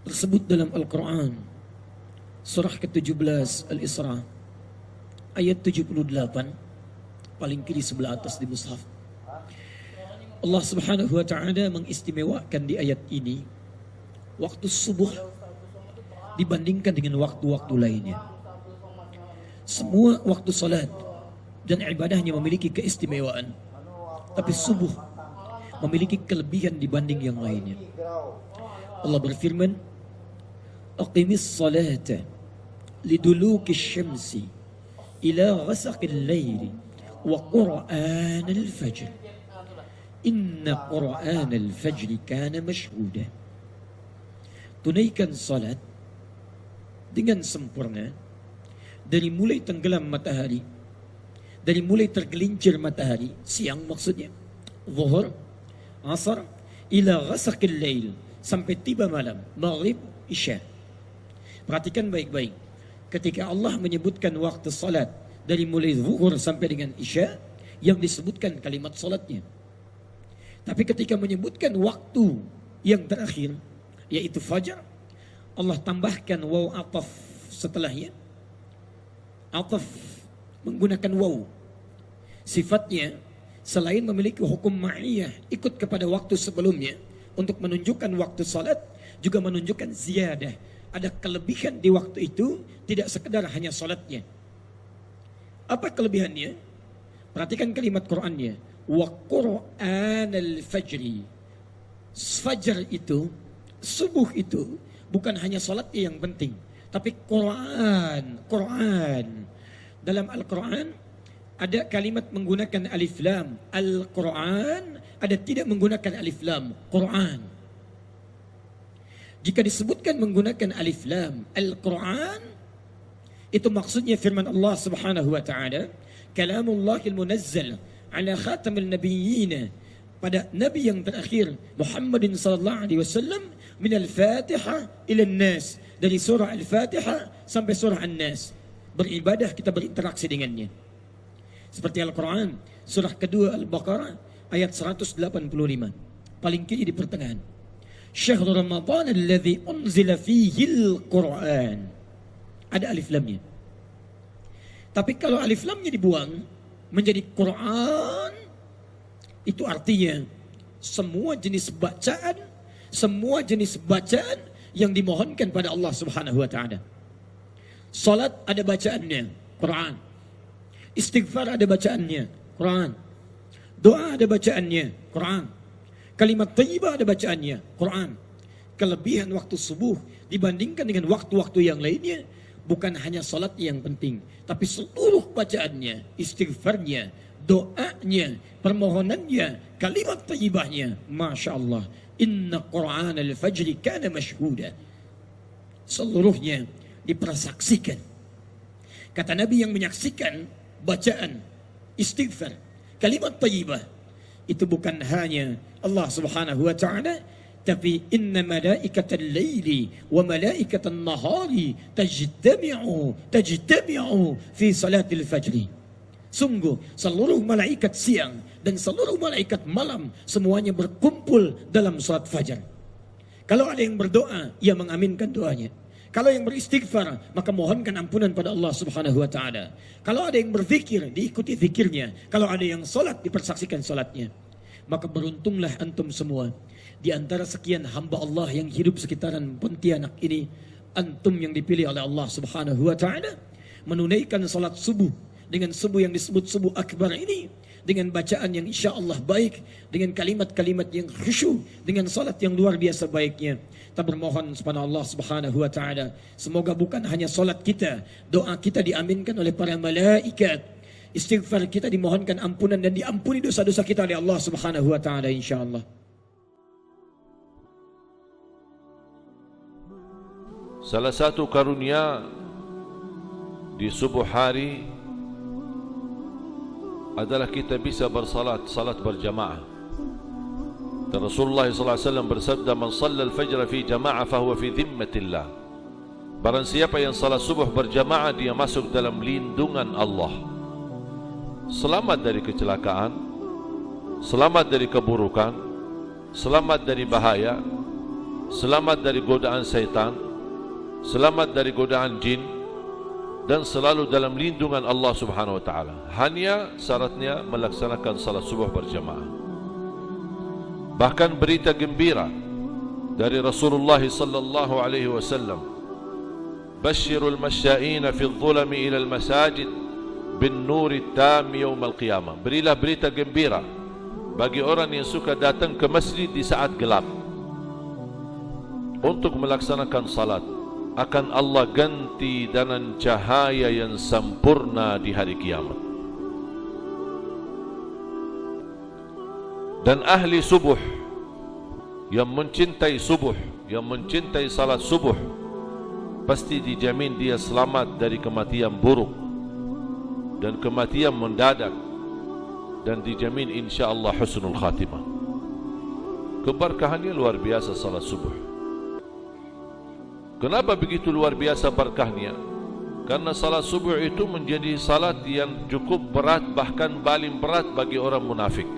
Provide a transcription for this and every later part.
tersebut dalam Al-Quran surah ke-17 Al-Isra ayat 78 paling kiri sebelah atas di mushaf. Allah Subhanahu wa taala mengistimewakan di ayat ini waktu subuh dibandingkan dengan waktu-waktu lainnya. Semua waktu salat dan ibadahnya memiliki keistimewaan, tapi subuh memiliki kelebihan dibanding yang lainnya. Allah berfirman, "Aqimis salata liduluki syamsi ila ghasaqil laili wa qur'anal fajr. Inna qur'anal fajr kana mashhuda." Tunaikan salat dengan sempurna dari mulai tenggelam matahari, dari mulai tergelincir matahari, siang maksudnya, zuhur, asar, ila ghasaqil lail, sampai tiba malam, maghrib, isya. Perhatikan baik-baik. Ketika Allah menyebutkan waktu salat dari mulai zuhur sampai dengan isya, yang disebutkan kalimat salatnya. Tapi ketika menyebutkan waktu yang terakhir, yaitu fajar, Allah tambahkan waw ataf setelahnya. Ataf menggunakan waw. Sifatnya selain memiliki hukum ma'iyah, ikut kepada waktu sebelumnya untuk menunjukkan waktu salat, juga menunjukkan ziyadah. Ada kelebihan di waktu itu, tidak sekedar hanya salatnya. Apa kelebihannya? Perhatikan kalimat Qur'annya. Wa qur'anal fajri. Fajar itu, subuh itu, bukan hanya salatnya yang penting, tapi Quran. Dalam Al-Quran ada kalimat menggunakan alif lam. Al-Quran ada tidak menggunakan alif lam. Quran. Jika disebutkan menggunakan alif lam Al-Quran, itu maksudnya firman Allah Subhanahu wa taala, kalamullahil munazzal ala khatamil nabiyyin, pada nabi yang terakhir Muhammadin sallallahu alaihi wasallam, min al-Fatihah ila an-Nas, dari surah Al-Fatihah sampai surah An-Nas. Beribadah kita berinteraksi dengannya. Seperti Al-Quran surah kedua Al-Baqarah ayat 185 paling kiri di pertengahan. Syahrul Ramadan alladzi unzila fihi al-Quran. Ada alif lamnya. Tapi kalau alif lamnya dibuang menjadi Quran, itu artinya semua jenis bacaan yang dimohonkan pada Allah Subhanahu wa taala. Salat ada bacaannya, Quran. Istighfar ada bacaannya, Quran. Doa ada bacaannya, Quran. Kalimat thayyibah ada bacaannya, Quran. Kelebihan waktu subuh dibandingkan dengan waktu-waktu yang lainnya, bukan hanya salat yang penting, tapi seluruh bacaannya, istighfarnya, doanya, permohonannya, kalimat thayyibahnya, Masya Allah. Inna Qur'an al-Fajri kana mashhuda. Seluruhnya dipersaksikan. Kata Nabi, yang menyaksikan bacaan, istighfar, kalimat thayyibah, itu bukan hanya Allah Subhanahu wa ta'ala, tapi inna malaikatal laili wa malaikatan nahari tajtami'u fi salatil fajri. Sungguh seluruh malaikat siang dan seluruh malaikat malam semuanya berkumpul dalam salat fajar. Kalau ada yang berdoa, ia mengaminkan doanya. Kalau yang beristighfar, maka mohonkan ampunan pada Allah Subhanahu wa taala. Kalau ada yang berzikir, diikuti zikirnya. Kalau ada yang salat, dipersaksikan salatnya. Maka beruntunglah antum semua. Di antara sekian hamba Allah yang hidup sekitaran Pontianak ini, antum yang dipilih oleh Allah Subhanahu wa taala menunaikan salat subuh dengan subuh yang disebut subuh akbar ini, dengan bacaan yang insya Allah baik, dengan kalimat-kalimat yang khusyuk, dengan salat yang luar biasa baiknya. Kita bermohon kepada Allah Subhanahu wa taala, semoga bukan hanya salat kita, doa kita diaminkan oleh para malaikat, istighfar kita dimohonkan ampunan dan diampuni dosa-dosa kita oleh Allah Subhanahu wa taala insyaallah. Salah satu karunia di subuh hari adalah kita bisa salat berjamaah. Dan Rasulullah SAW bersabda, man salla al-fajr fi jama'ah fahuwa fi dhimmatillah. Barang siapa yang salat subuh berjamaah, dia masuk dalam lindungan Allah. Selamat dari kecelakaan, selamat dari keburukan, selamat dari bahaya, selamat dari godaan syaitan, selamat dari godaan jin, dan selalu dalam lindungan Allah Subhanahu wa taala. Hanya syaratnya melaksanakan salat subuh berjamaah. Bahkan berita gembira dari Rasulullah sallallahu alaihi wasallam, "Basyirul masya'ina fi adh-dhulami ila al-masajid bin nuri tam yaum al-qiyamah." Berilah berita gembira bagi orang yang suka datang ke masjid di saat gelap untuk melaksanakan salat, akan Allah ganti dengan cahaya yang sempurna di hari kiamat. Dan ahli subuh yang mencintai subuh, yang mencintai salat subuh, pasti dijamin dia selamat dari kematian buruk dan kematian mendadak, dan dijamin insya-Allah husnul khatimah. Keberkahannya luar biasa salat subuh. Kenapa begitu luar biasa berkahnya? Karena salat subuh itu menjadi salat yang cukup berat, bahkan paling berat bagi orang munafik.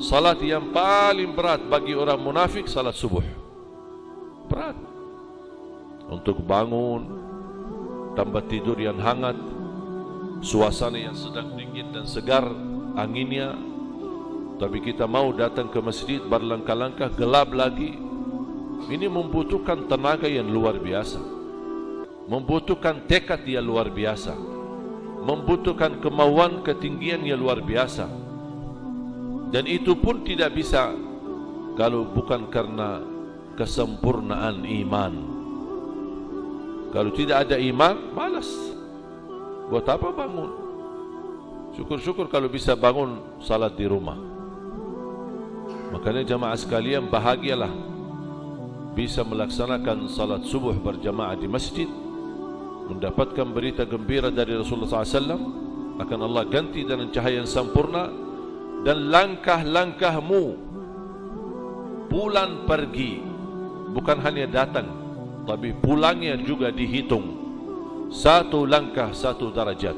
Salat yang paling berat bagi orang munafik salat subuh. Berat. Untuk bangun, tambah tidur yang hangat, suasana yang sedang dingin dan segar anginnya, tapi kita mau datang ke masjid berlangkah-langkah, gelap lagi. Ini membutuhkan tenaga yang luar biasa, membutuhkan tekad yang luar biasa, membutuhkan kemauan ketinggian yang luar biasa. Dan itu pun tidak bisa kalau bukan karena kesempurnaan iman. Kalau tidak ada iman, malas. Buat apa bangun? Syukur-syukur kalau bisa bangun salat di rumah. Makanya jamaah sekalian, bahagialah bisa melaksanakan salat subuh berjamaah di masjid, mendapatkan berita gembira dari Rasulullah SAW, akan Allah ganti dengan cahaya yang sempurna, dan langkah-langkahmu pulang pergi bukan hanya datang, tapi pulangnya juga dihitung. Satu langkah satu darajat,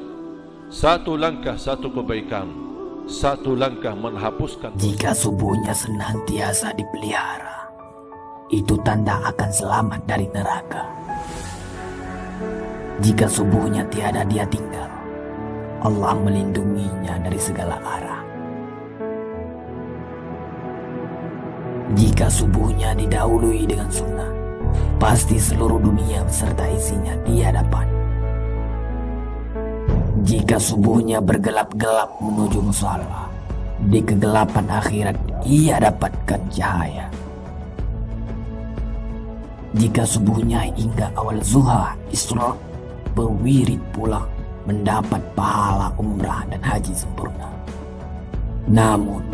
satu langkah satu kebaikan, satu langkah menghapuskan. Jika subuhnya senantiasa dipelihara, itu tanda akan selamat dari neraka. Jika subuhnya tiada dia tinggal, Allah melindunginya dari segala arah. Jika subuhnya didahului dengan sunnah, pasti seluruh dunia beserta isinya dia dapat. Jika subuhnya bergelap-gelap menuju musala, di kegelapan akhirat ia dapatkan cahaya. Jika subuhnya hingga awal zuha isra, berwirid pulang, mendapat pahala umrah dan haji sempurna. Namun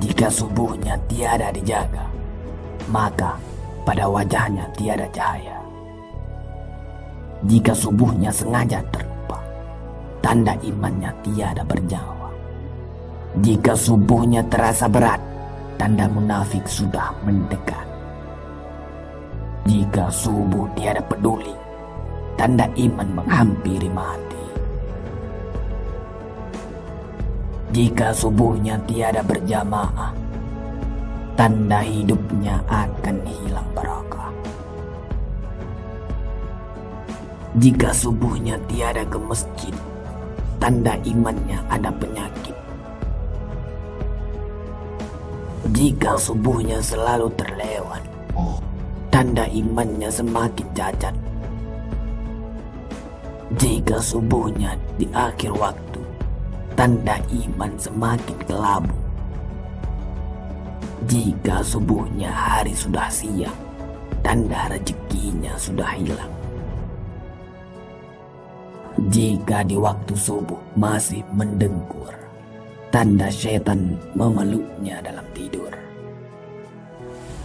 jika subuhnya tiada dijaga, maka pada wajahnya tiada cahaya. Jika subuhnya sengaja terlupa, tanda imannya tiada bernyawa. Jika subuhnya terasa berat, tanda munafik sudah mendekat. Jika subuh tiada peduli, tanda iman menghampiri mati. Jika subuhnya tiada berjamaah, tanda hidupnya akan hilang barakah. Jika subuhnya tiada ke masjid, tanda imannya ada penyakit. Jika subuhnya selalu terlewat, tanda imannya semakin cacat. Jika subuhnya di akhir waktu, tanda iman semakin kelabu. Jika subuhnya hari sudah siang, tanda rezekinya sudah hilang. Jika di waktu subuh masih mendengkur, tanda setan memeluknya dalam tidur.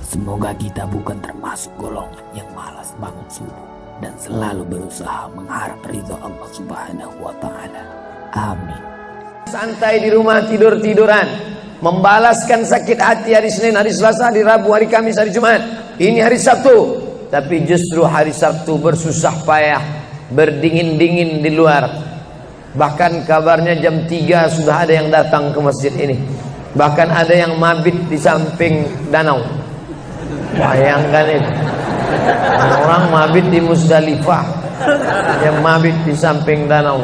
Semoga kita bukan termasuk golongan yang malas bangun subuh dan selalu berusaha mengharap ridha Allah Subhanahu wa Ta'ala. Amin. Santai di rumah, tidur-tiduran, membalaskan sakit hati hari Senin, hari Selasa, hari Rabu, hari Kamis, hari Jumat. Ini hari Sabtu, tapi justru hari Sabtu bersusah payah, berdingin-dingin di luar. Bahkan kabarnya jam 3 sudah ada yang datang ke masjid ini. Bahkan ada yang mabit di samping danau. Bayangkan itu. Orang mabit di Musdalifah, yang mabit di samping danau.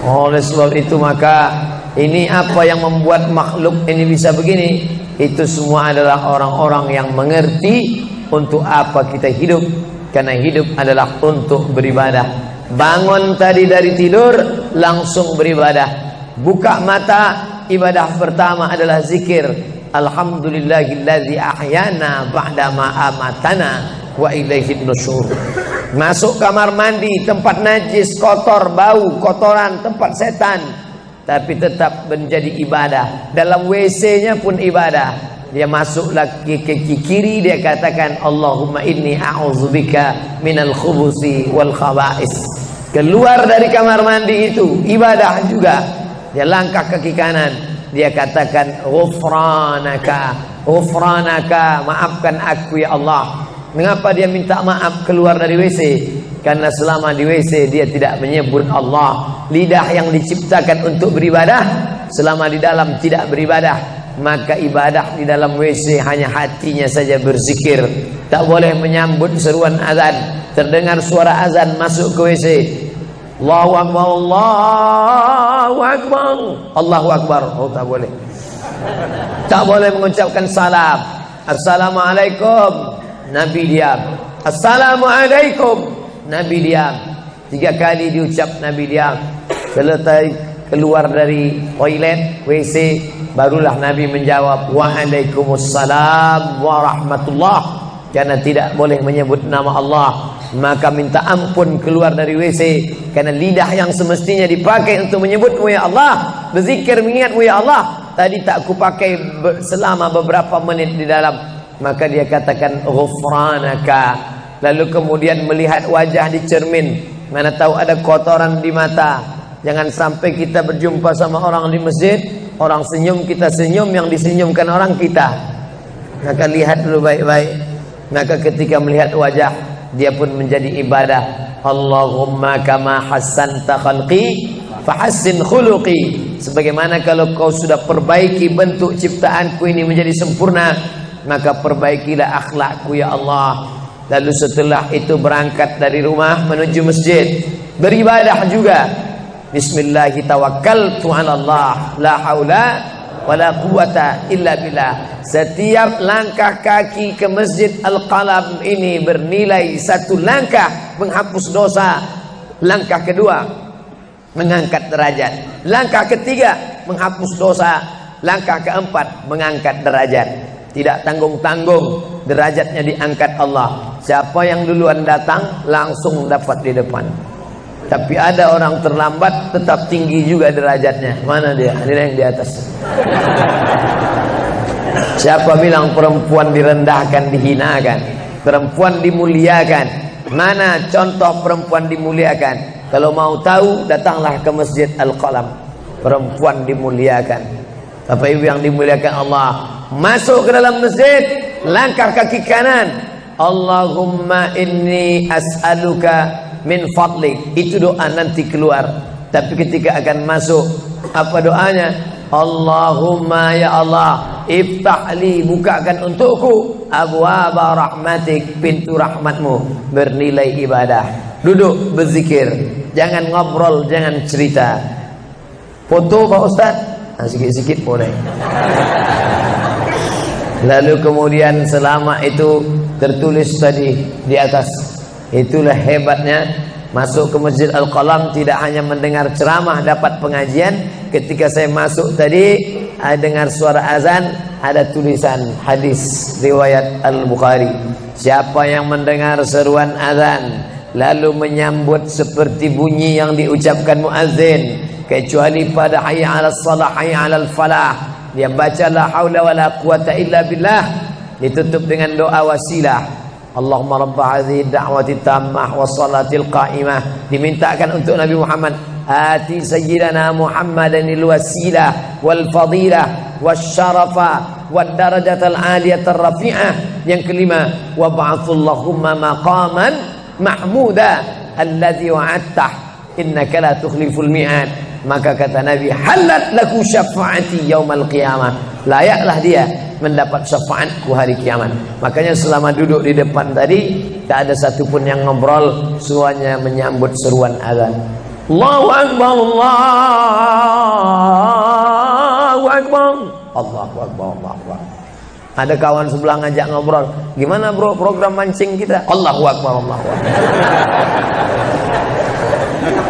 Oleh sebab itu maka ini apa yang membuat makhluk ini bisa begini? Itu semua adalah orang-orang yang mengerti untuk apa kita hidup. Karena hidup adalah untuk beribadah. Bangun tadi dari tidur langsung beribadah. Buka mata, ibadah pertama adalah zikir. Alhamdulillahilladzi ahyana ba'dama amatana wa ilaihin nusyur. Masuk kamar mandi, tempat najis, kotor, bau, kotoran, tempat setan, tapi tetap menjadi ibadah. Dalam WC-nya pun ibadah. Dia masuk lagi ke kiri, dia katakan Allahumma inni a'udzubika minal khubusi wal khaba'is. Keluar dari kamar mandi itu ibadah juga. Dia langkah kaki kanan, dia katakan ghufranaka, ghufranaka, maafkan aku ya Allah. Mengapa dia minta maaf keluar dari WC? Karena selama di WC dia tidak menyebut Allah. Lidah yang diciptakan untuk beribadah, selama di dalam tidak beribadah, maka ibadah di dalam WC hanya hatinya saja berzikir. Tak boleh menyambut seruan azan. Terdengar suara azan masuk ke WC, Allahu Akbar, Allahu Akbar, Allahu Akbar. Oh, tak boleh. Tak boleh mengucapkan salam. Assalamualaikum, Nabi diam. Assalamualaikum, Nabi diam. 3 kali diucap, Nabi diam. Selesai keluar dari toilet, WC, barulah Nabi menjawab Waalaikumsalam warahmatullah. Karena tidak boleh menyebut nama Allah, maka minta ampun keluar dari WC. Karena lidah yang semestinya dipakai untuk menyebutmu ya Allah, berzikir mengingatmu ya Allah, tadi tak kupakai selama beberapa menit di dalam. Maka dia katakan ghufranaka. Lalu kemudian melihat wajah di cermin, mana tahu ada kotoran di mata. Jangan sampai kita berjumpa sama orang di masjid, orang senyum kita senyum, yang disenyumkan orang kita. Maka lihat dulu baik-baik. Maka ketika melihat wajah, dia pun menjadi ibadah. Allahumma kama hassanta khalqi fahassin khuluqi. Sebagaimana kalau kau sudah perbaiki bentuk ciptaanku ini menjadi sempurna, maka perbaikilah akhlakku ya Allah. Lalu setelah itu berangkat dari rumah menuju masjid, beribadah juga. Bismillahi tawakkaltu 'ala Allah, la haula wala quwata illa billah. Setiap langkah kaki ke Masjid Al-Qalam ini bernilai 1 langkah menghapus dosa. Langkah kedua mengangkat derajat. Langkah ketiga menghapus dosa. Langkah keempat mengangkat derajat. Tidak tanggung-tanggung, derajatnya diangkat Allah. Siapa yang duluan datang langsung dapat di depan. Tapi ada orang terlambat tetap tinggi juga derajatnya. Mana dia? Ini yang di atas. Siapa bilang perempuan direndahkan, dihinakan? Perempuan dimuliakan. Mana contoh perempuan dimuliakan? Kalau mau tahu, datanglah ke Masjid Al-Qalam. Perempuan dimuliakan. Bapak Ibu yang dimuliakan Allah, masuk ke dalam masjid, langkah kaki kanan, Allahumma inni as'aluka min fadlik. Itu doa nanti keluar. Tapi ketika akan masuk, apa doanya? Allahumma ya Allah, iftahli, bukakan untukku abwaaba rahmatik, pintu rahmatmu, bernilai ibadah. Duduk berzikir, jangan ngobrol, jangan cerita. Foto Pak Ustaz, sikit-sikit boleh. Lalu kemudian selama itu tertulis tadi di atas. Itulah hebatnya masuk ke Masjid Al-Qalam, tidak hanya mendengar ceramah, dapat pengajian. Ketika saya masuk tadi, dengar suara azan, ada tulisan hadis riwayat Al-Bukhari. Siapa yang mendengar seruan azan lalu menyambut seperti bunyi yang diucapkan muazzin, kecuali pada hayya 'alas shalah, hayya 'alal falah, dia baca la haula wala quwata illa billah, ditutup dengan doa wasilah. Allahumma rabb hadhihi da'wati tammah wa salatil qa'imah, dimintakan untuk Nabi Muhammad, ati sayyidana Muhammadanil wasilah wal fadilah wasyarafa wad darajatal aliyatar rafi'ah. Yang kelima, wa ba'athallahumma maqaman mahmuda alladzi wa'adtah innaka la tukhliful mi'ad. maka kata Nabi, halat laku syafaati yaumal qiyamah, layaklah dia mendapat syafaatku hari kiamat. Makanya selama duduk di depan tadi tak ada satupun yang ngobrol, semuanya menyambut seruan azan. Allahu Akbar, Allahu Akbar, Allahu Akbar, Allahu Akbar. Ada kawan sebelah ngajak ngobrol, gimana bro program mancing kita? Allahu Akbar, Allahu Akbar.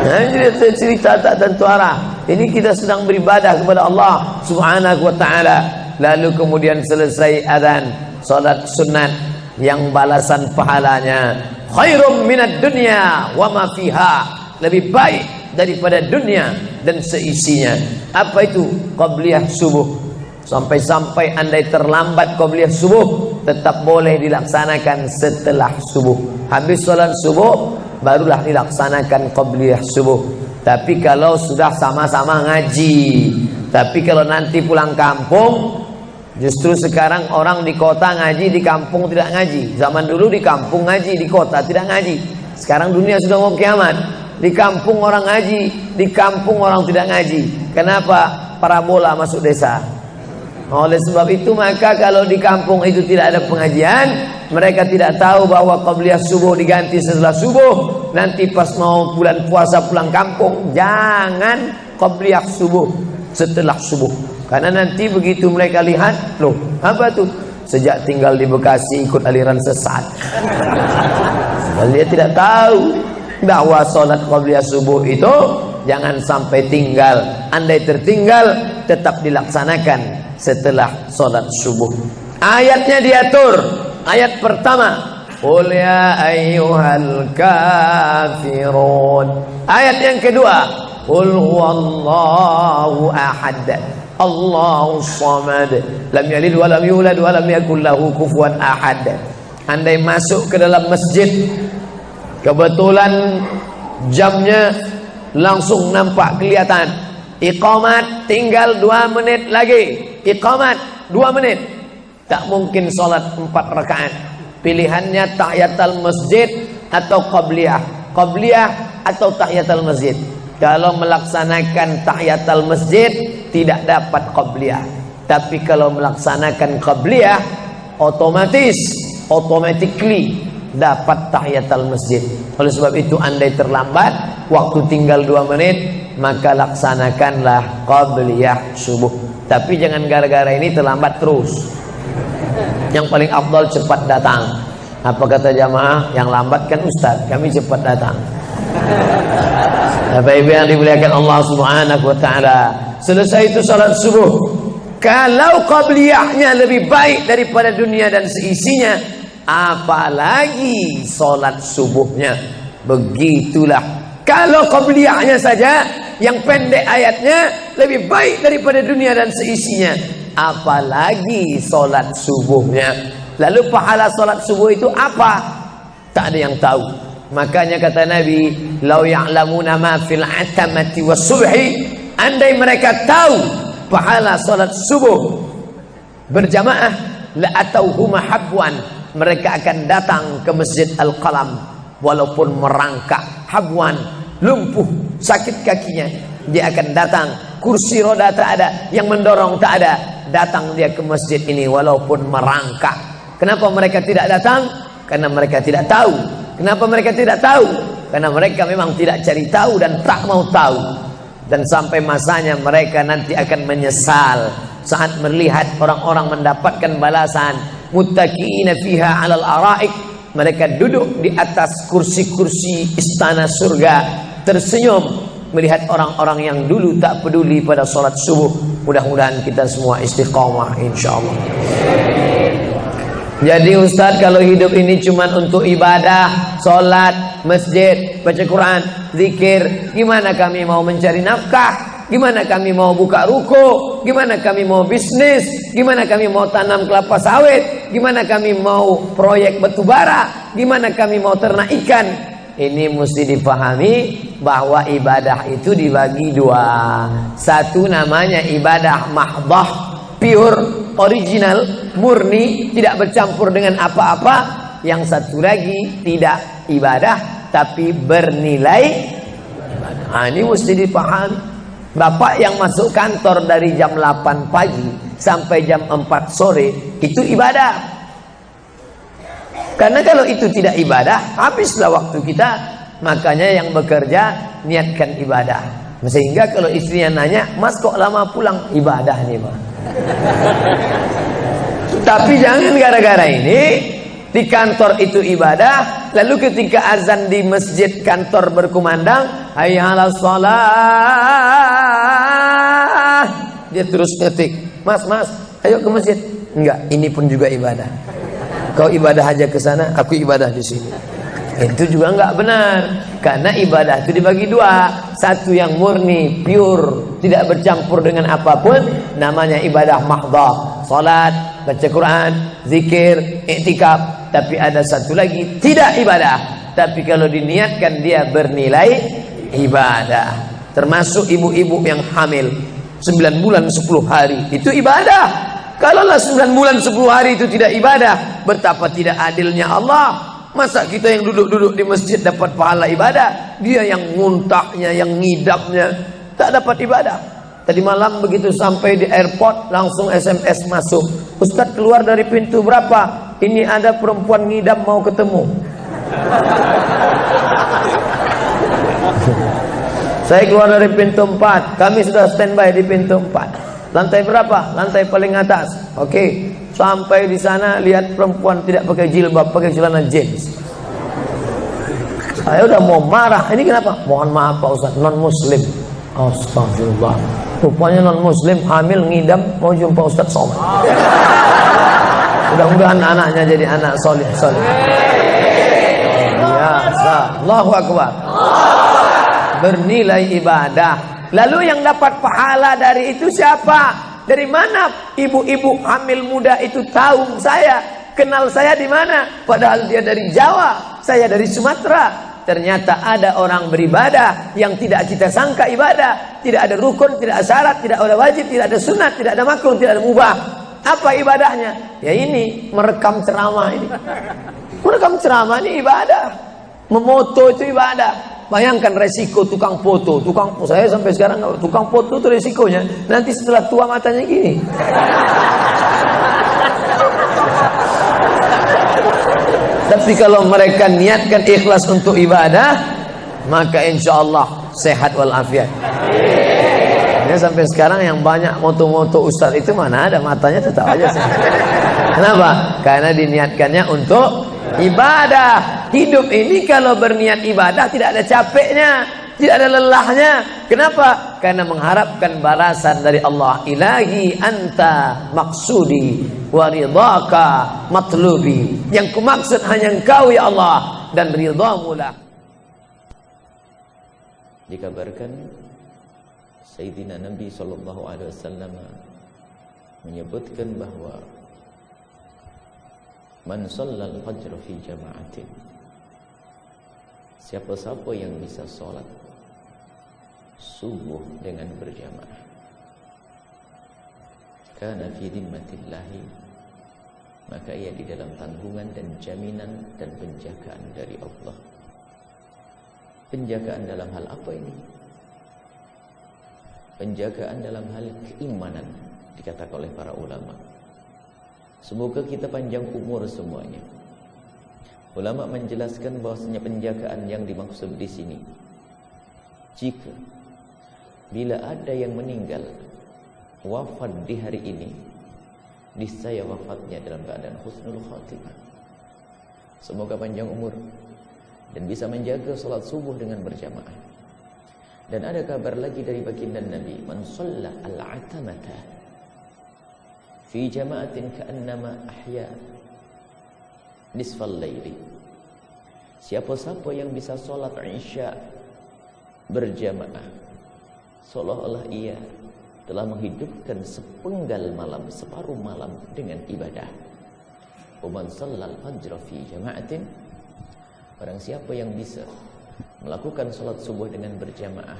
Nah, cerita tak tentu arah. Ini kita sedang beribadah kepada Allah Subhanahu wa ta'ala. Lalu kemudian selesai azan, salat sunat yang balasan pahalanya khairum minad dunya wa ma fiha, lebih baik daripada dunia dan seisinya. Apa itu? Qabliyah subuh. Sampai-sampai andai terlambat qabliyah subuh, tetap boleh dilaksanakan setelah subuh. Habis salat subuh barulah dilaksanakan qabliyah subuh. Tapi kalau sudah sama-sama ngaji, tapi kalau nanti pulang kampung, justru sekarang orang di kota ngaji, di kampung tidak ngaji. Zaman dulu di kampung ngaji, di kota tidak ngaji. Sekarang dunia sudah mau kiamat. Di kampung orang ngaji, di kampung orang tidak ngaji. Kenapa? Parabola masuk desa. Oleh sebab itu maka kalau di kampung itu tidak ada pengajian, mereka tidak tahu bahwa qabliyah subuh diganti setelah subuh. Nanti pas mau bulan puasa pulang kampung, jangan qabliyah subuh setelah subuh. Karena nanti begitu mereka lihat, loh apa tuh? Sejak tinggal di Bekasi ikut aliran sesat. Sebab dia tidak tahu bahwa sholat qabliyah subuh itu jangan sampai tinggal. Andai tertinggal tetap dilaksanakan setelah sholat subuh. Ayatnya diatur. Ayat pertama, qul ya ayyuhal kafirun. Ayat yang kedua, qul huwallahu ahad, Allahus samad, lam yalid wa lam yulad wa lam yakul lahu kufuwan ahad. Andai masuk ke dalam masjid, kebetulan jamnya langsung nampak kelihatan, iqamat tinggal 2 menit lagi, iqamat 2 menit, tak mungkin sholat 4 rakaat. Pilihannya tahiyatul masjid atau qabliyah, qabliyah atau tahiyatul masjid. Kalau melaksanakan tahiyatul masjid tidak dapat qabliyah, tapi kalau melaksanakan qabliyah automatically dapat tahiyatul masjid. Oleh sebab itu andai terlambat, waktu tinggal 2 menit, maka laksanakanlah qabliyah subuh. Tapi jangan gara-gara ini terlambat terus. Yang paling afdal cepat datang. Apa kata jamaah? Yang lambat kan ustaz, kami cepat datang. Bapak Ibu yang dimuliakan Allah Subhanahu wa ta'ala, selesai itu salat subuh. Kalau qabliyahnya lebih baik daripada dunia dan seisinya, apalagi salat subuhnya. Begitulah. Kalau qabliyahnya saja yang pendek ayatnya lebih baik daripada dunia dan seisinya, apalagi salat subuhnya. Lalu pahala salat subuh itu apa? Tak ada yang tahu. Makanya kata Nabi, lau ya'lamuna ma fil atamati was subhi, andai mereka tahu pahala salat subuh berjamaah, la atauhuma habwan, mereka akan datang ke Masjid Al-Qalam walaupun merangkak, habwan, lumpuh, sakit kakinya, dia akan datang. Kursi roda tak ada, yang mendorong tak ada, datang dia ke masjid ini walaupun merangkak. Kenapa mereka tidak datang? Karena mereka tidak tahu. Kenapa mereka tidak tahu? Karena mereka memang tidak cari tahu dan tak mau tahu. Dan sampai masanya mereka nanti akan menyesal saat melihat orang-orang mendapatkan balasan. Muttaqiina fiha 'alal araik, mereka duduk di atas kursi-kursi istana surga, tersenyum melihat orang-orang yang dulu tak peduli pada salat subuh. Mudah-mudahan kita semua istiqamah insyaallah. Jadi Ustaz, kalau hidup ini cuma untuk ibadah, salat, masjid, baca Quran, zikir, gimana kami mau mencari nafkah? Gimana kami mau buka ruko? Gimana kami mau bisnis? Gimana kami mau tanam kelapa sawit? Gimana kami mau proyek batu bara? Gimana kami mau ternak ikan? Ini mesti dipahami bahwa ibadah itu dibagi 2. Satu namanya ibadah mahdah, pure, original, murni, tidak bercampur dengan apa-apa. Yang satu lagi tidak ibadah tapi bernilai ibadah. Ini mesti dipahami. Bapak yang masuk kantor dari jam 8 pagi sampai jam 4 sore itu ibadah. Karena kalau itu tidak ibadah, habislah waktu kita. Makanya yang bekerja niatkan ibadah. Sehingga kalau istrinya nanya, "Mas kok lama pulang?" Ibadah nih, Pak. Tapi jangan gara-gara ini di kantor itu ibadah, lalu ketika azan di masjid kantor berkumandang, hayya 'alas shalah, dia terus ngetik, "Mas, ayo ke masjid." Enggak, ini pun juga ibadah. Kau ibadah aja ke sana, aku ibadah di sini. Itu juga enggak benar. Karena ibadah itu dibagi dua. Satu yang murni, pure, tidak bercampur dengan apapun, namanya ibadah mahdhah. Salat, baca Quran, zikir, iktikaf. Tapi ada satu lagi tidak ibadah, tapi kalau diniatkan dia bernilai ibadah. Termasuk ibu-ibu yang hamil 9 bulan 10 hari, itu ibadah. Kalaulah 9 bulan 10 hari itu tidak ibadah, betapa tidak adilnya Allah. Masa kita yang duduk-duduk di masjid dapat pahala ibadah, dia yang muntahnya, yang ngidapnya tak dapat ibadah. Tadi malam begitu sampai di airport langsung SMS masuk, "Ustadz keluar dari pintu berapa? Ini ada perempuan ngidam mau ketemu." Saya keluar dari pintu 4, kami sudah standby di pintu 4. Lantai berapa? Lantai paling atas. Oke. Sampai di sana lihat perempuan tidak pakai jilbab, pakai celana jeans. Saya udah mau marah. Ini kenapa? "Mohon maaf Pak Ustaz, non muslim." Astagfirullah. Rupanya non muslim hamil ngidam mau jumpa Ustaz Somad. Mudah-mudahan anaknya jadi anak soleh. Biasa. Allahu Akbar. Bernilai ibadah. Lalu yang dapat pahala dari itu siapa? Dari mana ibu-ibu hamil muda itu tahu saya? Kenal saya di mana? Padahal dia dari Jawa, saya dari Sumatera. Ternyata ada orang beribadah yang tidak kita sangka ibadah. Tidak ada rukun, tidak ada syarat, tidak ada wajib, tidak ada sunat, tidak ada makruh, tidak ada mubah. Apa ibadahnya? Ya ini, merekam ceramah ini. Merekam ceramah ini ibadah. Memoto itu ibadah. Bayangkan resiko tukang foto. Saya sampai sekarang tukang foto itu resikonya. Nanti setelah tua matanya gini. Tapi kalau mereka niatkan ikhlas untuk ibadah, maka insya Allah sehat walafiat. Ini sampai sekarang yang banyak moto-moto ustaz itu mana ada matanya tetap aja sehat. Kenapa? Karena diniatkannya untuk ibadah. Hidup ini kalau berniat ibadah tidak ada capeknya, tidak ada lelahnya. Kenapa? Karena mengharapkan balasan dari Allah. Ilahi anta maksudi wa ridhaka matlubi. Yang kumaksud hanya Engkau ya Allah, dan ridhamu lah. Dikabarkan Sayyidina Nabi SAW menyebutkan bahwa man shallal fajr fi jama'atin, siapa-siapa yang bisa sholat subuh dengan berjamaah, kana fi dhimmatillahi, maka ia di dalam tanggungan dan jaminan dan penjagaan dari Allah. Penjagaan dalam hal apa ini? Penjagaan dalam hal keimanan, dikatakan oleh para ulama. Semoga kita panjang umur semuanya. Ulama menjelaskan bahwasanya penjagaan yang dimaksud di sini, jika bila ada yang meninggal wafat di hari ini, niscaya wafatnya dalam keadaan husnul khatimah. Semoga panjang umur dan bisa menjaga salat subuh dengan berjamaah. Dan ada kabar lagi dari baginda Nabi, man shalla al-atamata fi jama'atin ka'annama ahya nisfal laili. Siapa-siapa yang bisa sholat isya berjamaah, seolah-olah ia telah menghidupkan sepenggal malam, separuh malam dengan ibadah. Waman shallal fajr fi jama'atin, barang siapa yang bisa melakukan sholat subuh dengan berjamaah,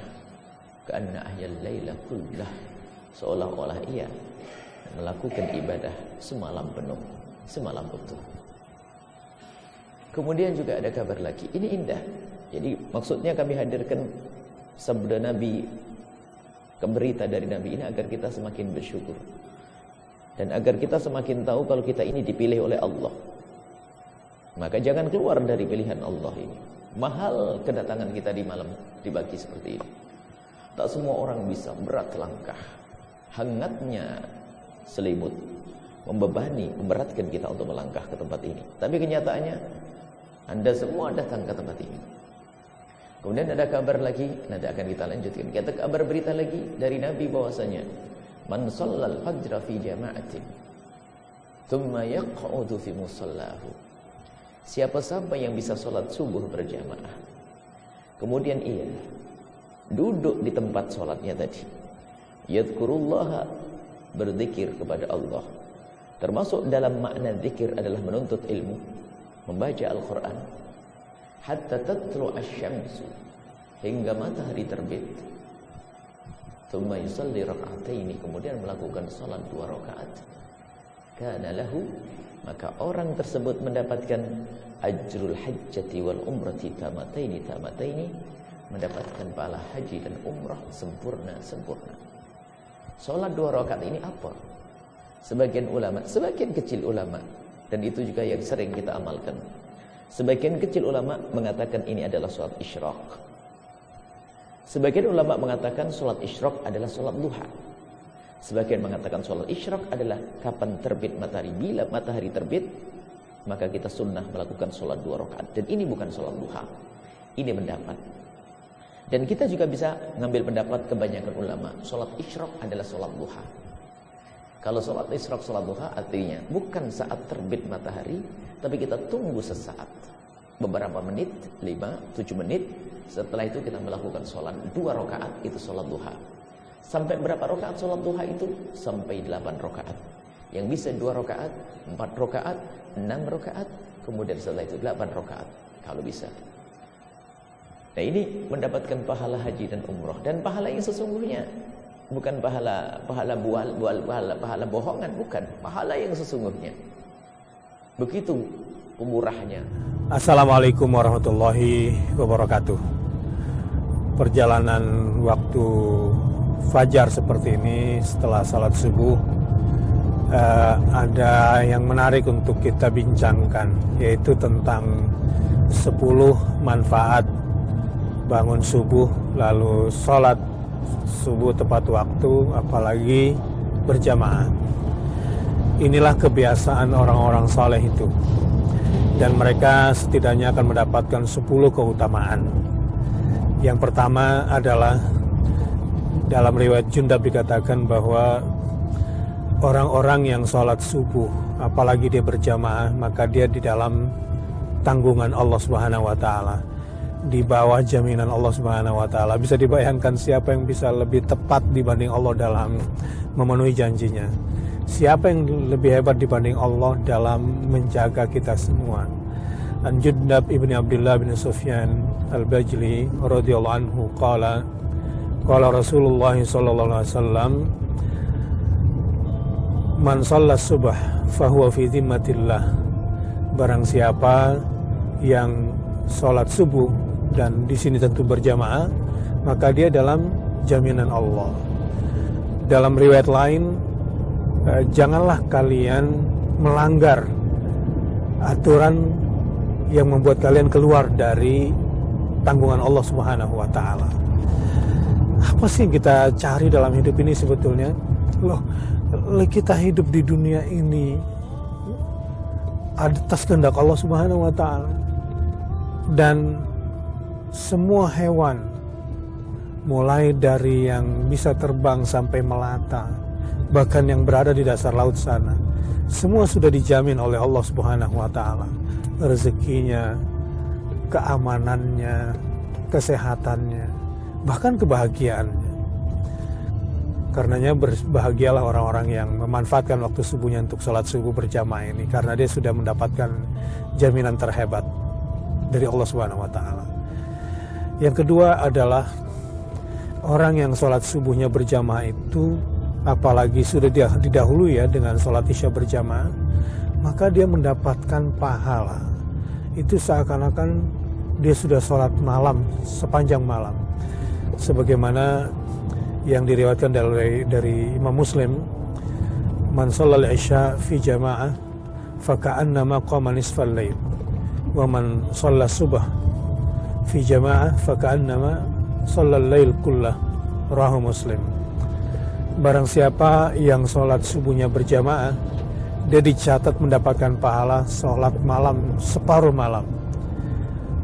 ka'anna ahyal laila kullah, seolah-olah ia melakukan ibadah semalam penuh, semalam utuh. Kemudian juga ada kabar lagi, ini indah. Jadi maksudnya kami hadirkan sabda Nabi berita dari Nabi ini agar kita semakin bersyukur. Dan agar kita semakin tahu kalau kita ini dipilih oleh Allah. Maka jangan keluar dari pilihan Allah ini. Mahal kedatangan kita di malam di pagi seperti ini. Tak semua orang bisa, berat langkah. Hangatnya selimut membebani, memberatkan kita untuk melangkah ke tempat ini. Tapi kenyataannya Anda semua datang ke tempat ini. Kemudian ada kabar lagi, nanti akan kita lanjutkan. Kita kabar berita lagi dari Nabi bahwasanya man shallal fajra fi jama'atin thumma yaq'udu fi musallahu. Siapa sampai yang bisa salat subuh berjamaah, kemudian ia duduk di tempat salatnya tadi, yadhkurullah, berzikir kepada Allah. Termasuk dalam makna zikir adalah menuntut ilmu, membaca Al-Quran, hatta tatlu asy-syamsu, hingga matahari terbit. Tsumma yusalli raka'ataini, kemudian melakukan salat 2 rakaat. Kana lahu, maka orang tersebut mendapatkan ajrul hajjati wal umrati tamataini, mendapatkan pahala haji dan umrah sempurna. Salat 2 rakaat ini apa? Sebagian ulama, sebagian kecil ulama, dan itu juga yang sering kita amalkan. Sebagian kecil ulama mengatakan ini adalah salat isyraq. Sebagian ulama mengatakan salat isyraq adalah salat duha. Sebagian mengatakan salat isyraq adalah kapan terbit matahari. Bila matahari terbit, maka kita sunnah melakukan salat 2 rakaat. Dan ini bukan salat duha. Ini pendapat. Dan kita juga bisa ngambil pendapat kebanyakan ulama. Salat isyraq adalah salat duha. Kalau salat isyraq, salat duha artinya bukan saat terbit matahari, tapi kita tunggu sesaat. Beberapa menit, 5-7 menit. Setelah itu kita melakukan salat 2 rakaat, itu salat duha. Sampai berapa rakaat salat duha itu? Sampai 8 rakaat. Yang bisa 2 rakaat, 4 rakaat, 6 rakaat, kemudian setelah itu 8 rakaat kalau bisa. Nah, ini mendapatkan pahala haji dan umroh, dan pahala yang sesungguhnya, bukan pahala bohongan, bukan, pahala yang sesungguhnya. Begitu murahnya. Assalamualaikum warahmatullahi wabarakatuh. Perjalanan waktu fajar seperti ini setelah salat subuh, ada yang menarik untuk kita bincangkan, yaitu tentang 10 manfaat bangun subuh lalu salat subuh tepat waktu, apalagi berjamaah. Inilah kebiasaan orang-orang saleh itu, dan mereka setidaknya akan mendapatkan 10 keutamaan. Yang pertama adalah dalam riwayat Jundab dikatakan bahwa orang-orang yang sholat subuh, apalagi dia berjamaah, maka dia di dalam tanggungan Allah Subhanahu wa Ta'ala, di bawah jaminan Allah Subhanahu wa Ta'ala. Bisa dibayangkan siapa yang bisa lebih tepat dibanding Allah dalam memenuhi janjinya. Siapa yang lebih hebat dibanding Allah dalam menjaga kita semua. An Jundab ibni Abdullah bin Sufyan al-Bajli radhiyallahu anhu qala Rasulullah sallallahu alaihi wasallam, man shalla subh fahuwa fi dhimmatillah. Barang siapa yang salat subuh, dan di sini tentu berjamaah, maka dia dalam jaminan Allah. Dalam riwayat lain, janganlah kalian melanggar aturan yang membuat kalian keluar dari tanggungan Allah Subhanahu wa Ta'ala. Apa sih yang kita cari dalam hidup ini sebetulnya? Loh, kita hidup di dunia ini atas kehendak Allah Subhanahu wa Ta'ala. Dan semua hewan, mulai dari yang bisa terbang sampai melata, bahkan yang berada di dasar laut sana, semua sudah dijamin oleh Allah Subhanahu wa Ta'ala. Rezekinya, keamanannya, kesehatannya, bahkan kebahagiaannya. Karenanya berbahagialah orang-orang yang memanfaatkan waktu subuhnya untuk sholat subuh berjamaah ini, karena dia sudah mendapatkan jaminan terhebat dari Allah Subhanahu wa Ta'ala. Yang kedua adalah orang yang sholat subuhnya berjamaah itu, apalagi sudah didahului ya dengan sholat isya berjamaah, maka dia mendapatkan pahala. Itu seakan-akan dia sudah sholat malam sepanjang malam. Sebagaimana yang diriwayatkan dari Imam Muslim, man shallal isya fi jama'ah faka'annama qama nisfal lail wa man shalla subh fi jama'ah faka'annama shallal lail kullah, rawahu Muslim. Barang siapa yang sholat subuhnya berjamaah, dia dicatat mendapatkan pahala sholat malam separuh malam.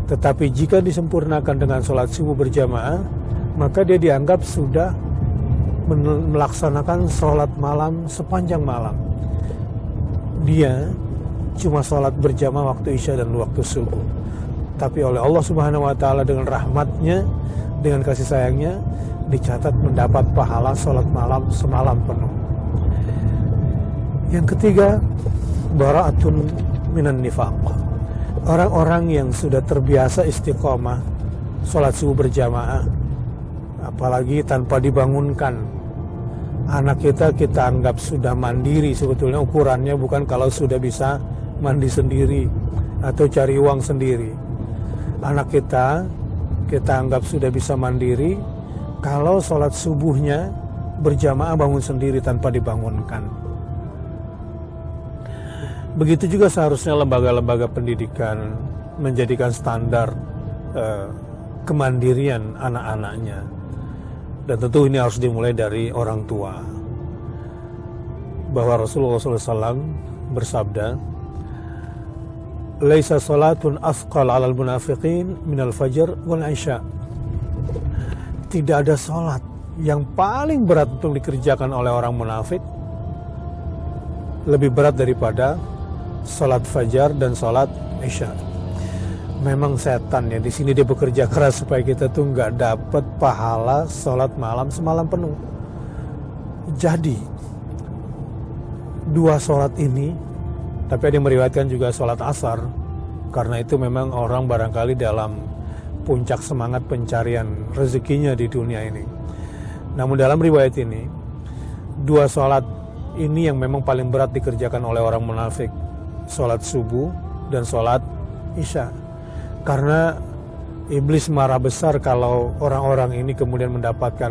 Tetapi jika disempurnakan dengan sholat subuh berjamaah, maka dia dianggap sudah melaksanakan sholat malam sepanjang malam. Dia cuma sholat berjamaah waktu isya dan waktu subuh. Tapi oleh Allah Subhanahu wa Ta'ala dengan rahmatnya, dengan kasih sayangnya, dicatat mendapat pahala sholat malam semalam penuh. Yang ketiga, bara'atun minan nifaq. Orang-orang yang sudah terbiasa istiqomah sholat subuh berjamaah, apalagi tanpa dibangunkan. Anak kita anggap sudah mandiri, sebetulnya ukurannya bukan kalau sudah bisa mandi sendiri atau cari uang sendiri. Anak kita anggap sudah bisa mandiri kalau sholat subuhnya berjamaah bangun sendiri tanpa dibangunkan. Begitu juga seharusnya lembaga-lembaga pendidikan menjadikan standar kemandirian anak-anaknya. Dan tentu ini harus dimulai dari orang tua. Bahwa Rasulullah SAW bersabda, "Laisa salatun asqal 'alal munafiqin minal fajr wal 'isya." Tidak ada salat yang paling berat untuk dikerjakan oleh orang munafik lebih berat daripada salat fajar dan salat isya. Memang setan ya, di sini dia bekerja keras supaya kita tuh nggak dapat pahala salat malam semalam penuh. Jadi dua salat ini, tapi ada yang meriwayatkan juga salat asar, karena itu memang orang barangkali dalam puncak semangat pencarian rezekinya di dunia ini. Namun dalam riwayat ini, dua salat ini yang memang paling berat dikerjakan oleh orang munafik, salat subuh dan salat isya. Karena iblis marah besar kalau orang-orang ini kemudian mendapatkan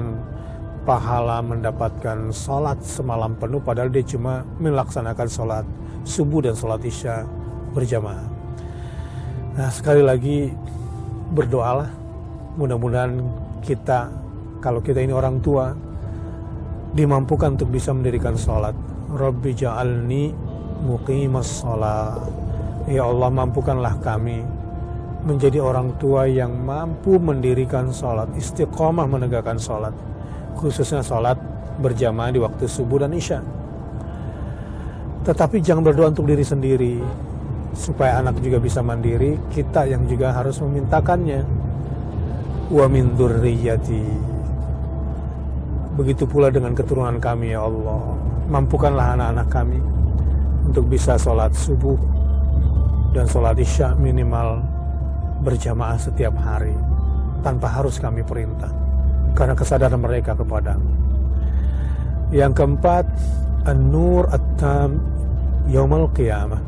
pahala, mendapatkan salat semalam penuh, padahal dia cuma melaksanakan salat subuh dan salat isya berjamaah. Nah, sekali lagi berdoalah, mudah-mudahan kita, kalau kita ini orang tua, dimampukan untuk bisa mendirikan salat. Rabbi ja'alni muqimas shalah. Ya Allah, mampukanlah kami menjadi orang tua yang mampu mendirikan salat, istiqomah menegakkan salat, khususnya salat berjamaah di waktu subuh dan isya. Tetapi jangan berdoa untuk diri sendiri, supaya anak juga bisa mandiri, kita yang juga harus memintakannya. Wa min dzurriyyati. Begitu pula dengan keturunan kami, ya Allah. Mampukanlah anak-anak kami untuk bisa sholat subuh dan sholat isya minimal berjamaah setiap hari, tanpa harus kami perintah, karena kesadaran mereka kepadamu. Yang keempat, an-nur at-tam yaumal qiyamah.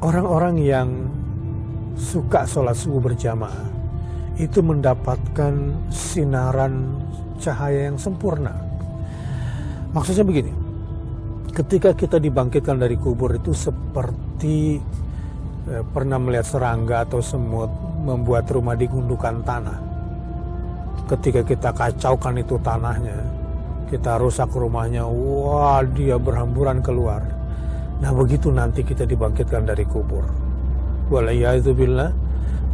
Orang-orang yang suka sholat subuh berjamaah itu mendapatkan sinaran cahaya yang sempurna. Maksudnya begini, ketika kita dibangkitkan dari kubur itu seperti pernah melihat serangga atau semut membuat rumah di gundukan tanah. Ketika kita kacaukan itu tanahnya, kita rusak rumahnya, wah dia berhamburan keluar. Nah begitu nanti kita dibangkitkan dari kubur. Waliyadzubillah,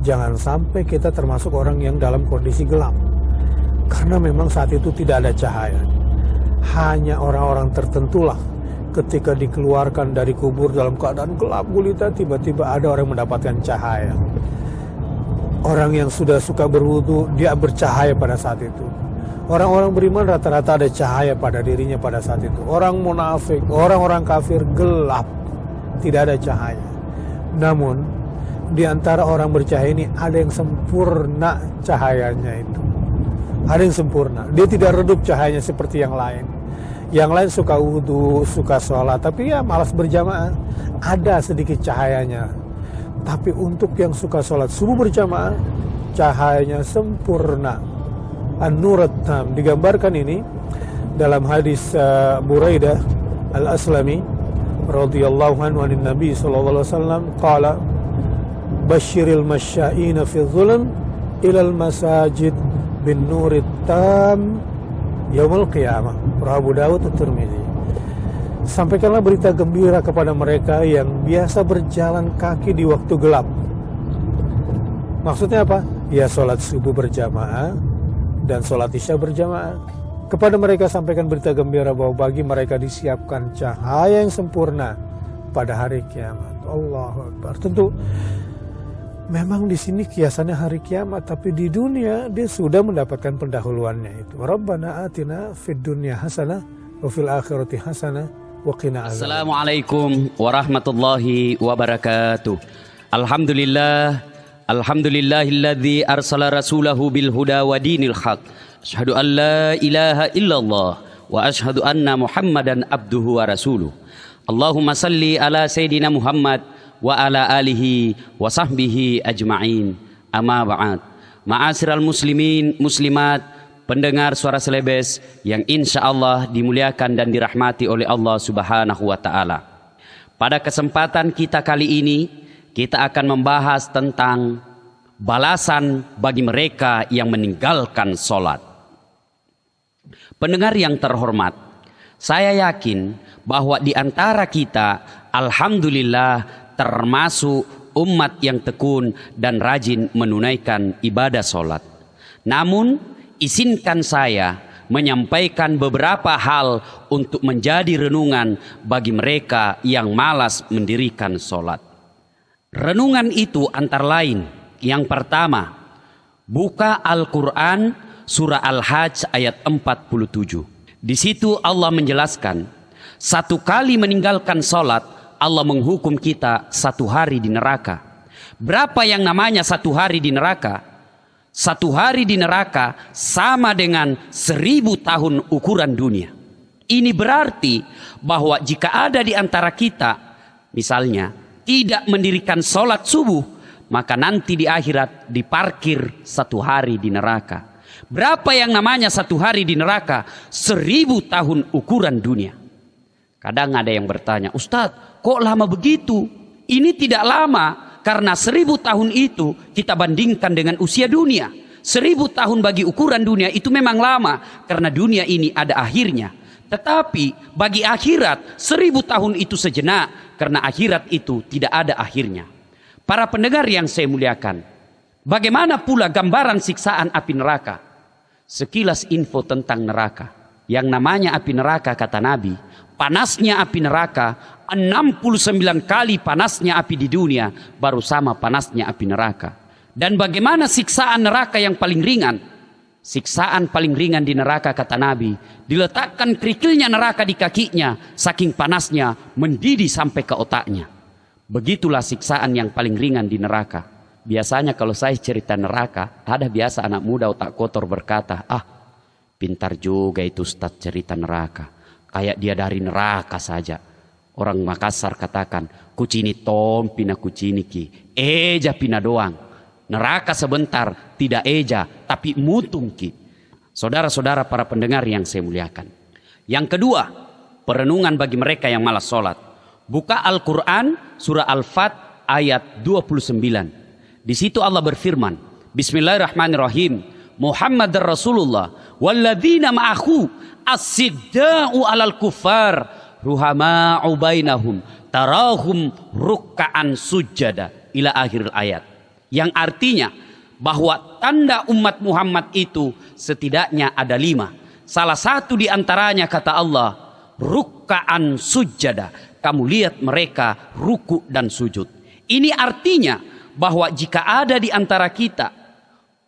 jangan sampai kita termasuk orang yang dalam kondisi gelap. Karena memang saat itu tidak ada cahaya. Hanya orang-orang tertentulah ketika dikeluarkan dari kubur dalam keadaan gelap gulita, tiba-tiba ada orang yang mendapatkan cahaya. Orang yang sudah suka berwudu, dia bercahaya pada saat itu. Orang-orang beriman rata-rata ada cahaya pada dirinya pada saat itu. Orang munafik, orang-orang kafir gelap, tidak ada cahaya. Namun di antara orang bercahaya ini ada yang sempurna cahayanya itu. Ada yang sempurna. Dia tidak redup cahayanya seperti yang lain. Yang lain suka wudu, suka sholat, tapi ya malas berjamaah. Ada sedikit cahayanya. Tapi untuk yang suka sholat subuh berjamaah, cahayanya sempurna. An-Nur At-Tam. Digambarkan ini dalam hadis Buraidah Al-Aslami radhiyallahu anhu an Nabi sallallahu alaihi wasallam qala basyiril masya'ina fi dhulm ilal masajid bin nurit tam yaumul qiyamah. Abu Dawud At-Tirmidzi. Sampaikanlah berita gembira kepada mereka yang biasa berjalan kaki di waktu gelap. Maksudnya apa? Ya sholat subuh berjamaah dan sholat isya berjamaah. Kepada mereka sampaikan berita gembira bahwa bagi mereka disiapkan cahaya yang sempurna pada hari kiamat. Allahu Akbar. Tentu memang di sini kiasannya hari kiamat, tapi di dunia dia sudah mendapatkan pendahuluannya itu. Rabbana atina fid dunya hasanah wa fil akhirati hasanah wa qina adzabannar. Assalamualaikum warahmatullahi wabarakatuh. Alhamdulillahilladzi arsala rasulahu bil huda wa dinil haq. Asyhadu an la ilaha illallah wa asyhadu anna Muhammadan abduhu wa rasuluh. Allahumma salli ala sayyidina Muhammad wa ala alihi wa sahbihi ajma'in. Amma ba'd. Ma'asyiral muslimin muslimat, pendengar suara Selebes yang insya Allah dimuliakan dan dirahmati oleh Allah Subhanahu wa ta'ala. Pada kesempatan kita kali ini, kita akan membahas tentang balasan bagi mereka yang meninggalkan sholat. Pendengar yang terhormat, saya yakin bahwa di antara kita, alhamdulillah, termasuk umat yang tekun dan rajin menunaikan ibadah sholat. Namun, izinkan saya menyampaikan beberapa hal untuk menjadi renungan bagi mereka yang malas mendirikan sholat. Renungan itu antara lain, yang pertama, buka Al-Quran surah Al-Hajj ayat 47. Di situ Allah menjelaskan, satu kali meninggalkan sholat, Allah menghukum kita 1 hari di neraka. Berapa yang namanya 1 hari di neraka? 1 hari di neraka sama dengan 1000 tahun ukuran dunia. Ini berarti bahwa jika ada di antara kita, misalnya, tidak mendirikan sholat subuh, maka nanti di akhirat diparkir 1 hari di neraka. Berapa yang namanya 1 hari di neraka? 1000 tahun ukuran dunia. Kadang ada yang bertanya, Ustadz, kok lama begitu? Ini tidak lama, karena 1000 tahun itu kita bandingkan dengan usia dunia. 1000 tahun bagi ukuran dunia itu memang lama, karena dunia ini ada akhirnya. Tetapi bagi akhirat 1000 tahun itu sejenak, karena akhirat itu tidak ada akhirnya. Para pendengar yang saya muliakan, bagaimana pula gambaran siksaan api neraka? Sekilas info tentang neraka. Yang namanya api neraka, kata Nabi, panasnya api neraka 69 kali panasnya api di dunia, baru sama panasnya api neraka. Dan bagaimana siksaan neraka yang paling ringan? Siksaan paling ringan di neraka, kata Nabi, diletakkan kerikilnya neraka di kakinya, saking panasnya mendidih sampai ke otaknya. Begitulah siksaan yang paling ringan di neraka. Biasanya kalau saya cerita neraka, ada biasa anak muda otak kotor berkata, pintar juga itu Ustaz cerita neraka. Kayak dia dari neraka saja. Orang Makassar katakan, kucini tom pina kucini ki, eja pina doang. Neraka sebentar, tidak eja, tapi mutung ki. Saudara-saudara para pendengar yang saya muliakan. Yang kedua, perenungan bagi mereka yang malas sholat. Buka Al-Quran surah Al-Fat ayat 29. Di situ Allah berfirman, Bismillahirrahmanirrahim, Muhammadar Rasulullah walladzina ma'ahu as-sidda'u 'alal kuffar ruhama'u bainahum tarahum ruk'an sujada ila akhir ayat. Yang artinya bahwa tanda umat Muhammad itu setidaknya ada 5. Salah satu di antaranya, kata Allah, ruk'an sujada. Kamu lihat mereka ruku dan sujud. Ini artinya bahwa jika ada di antara kita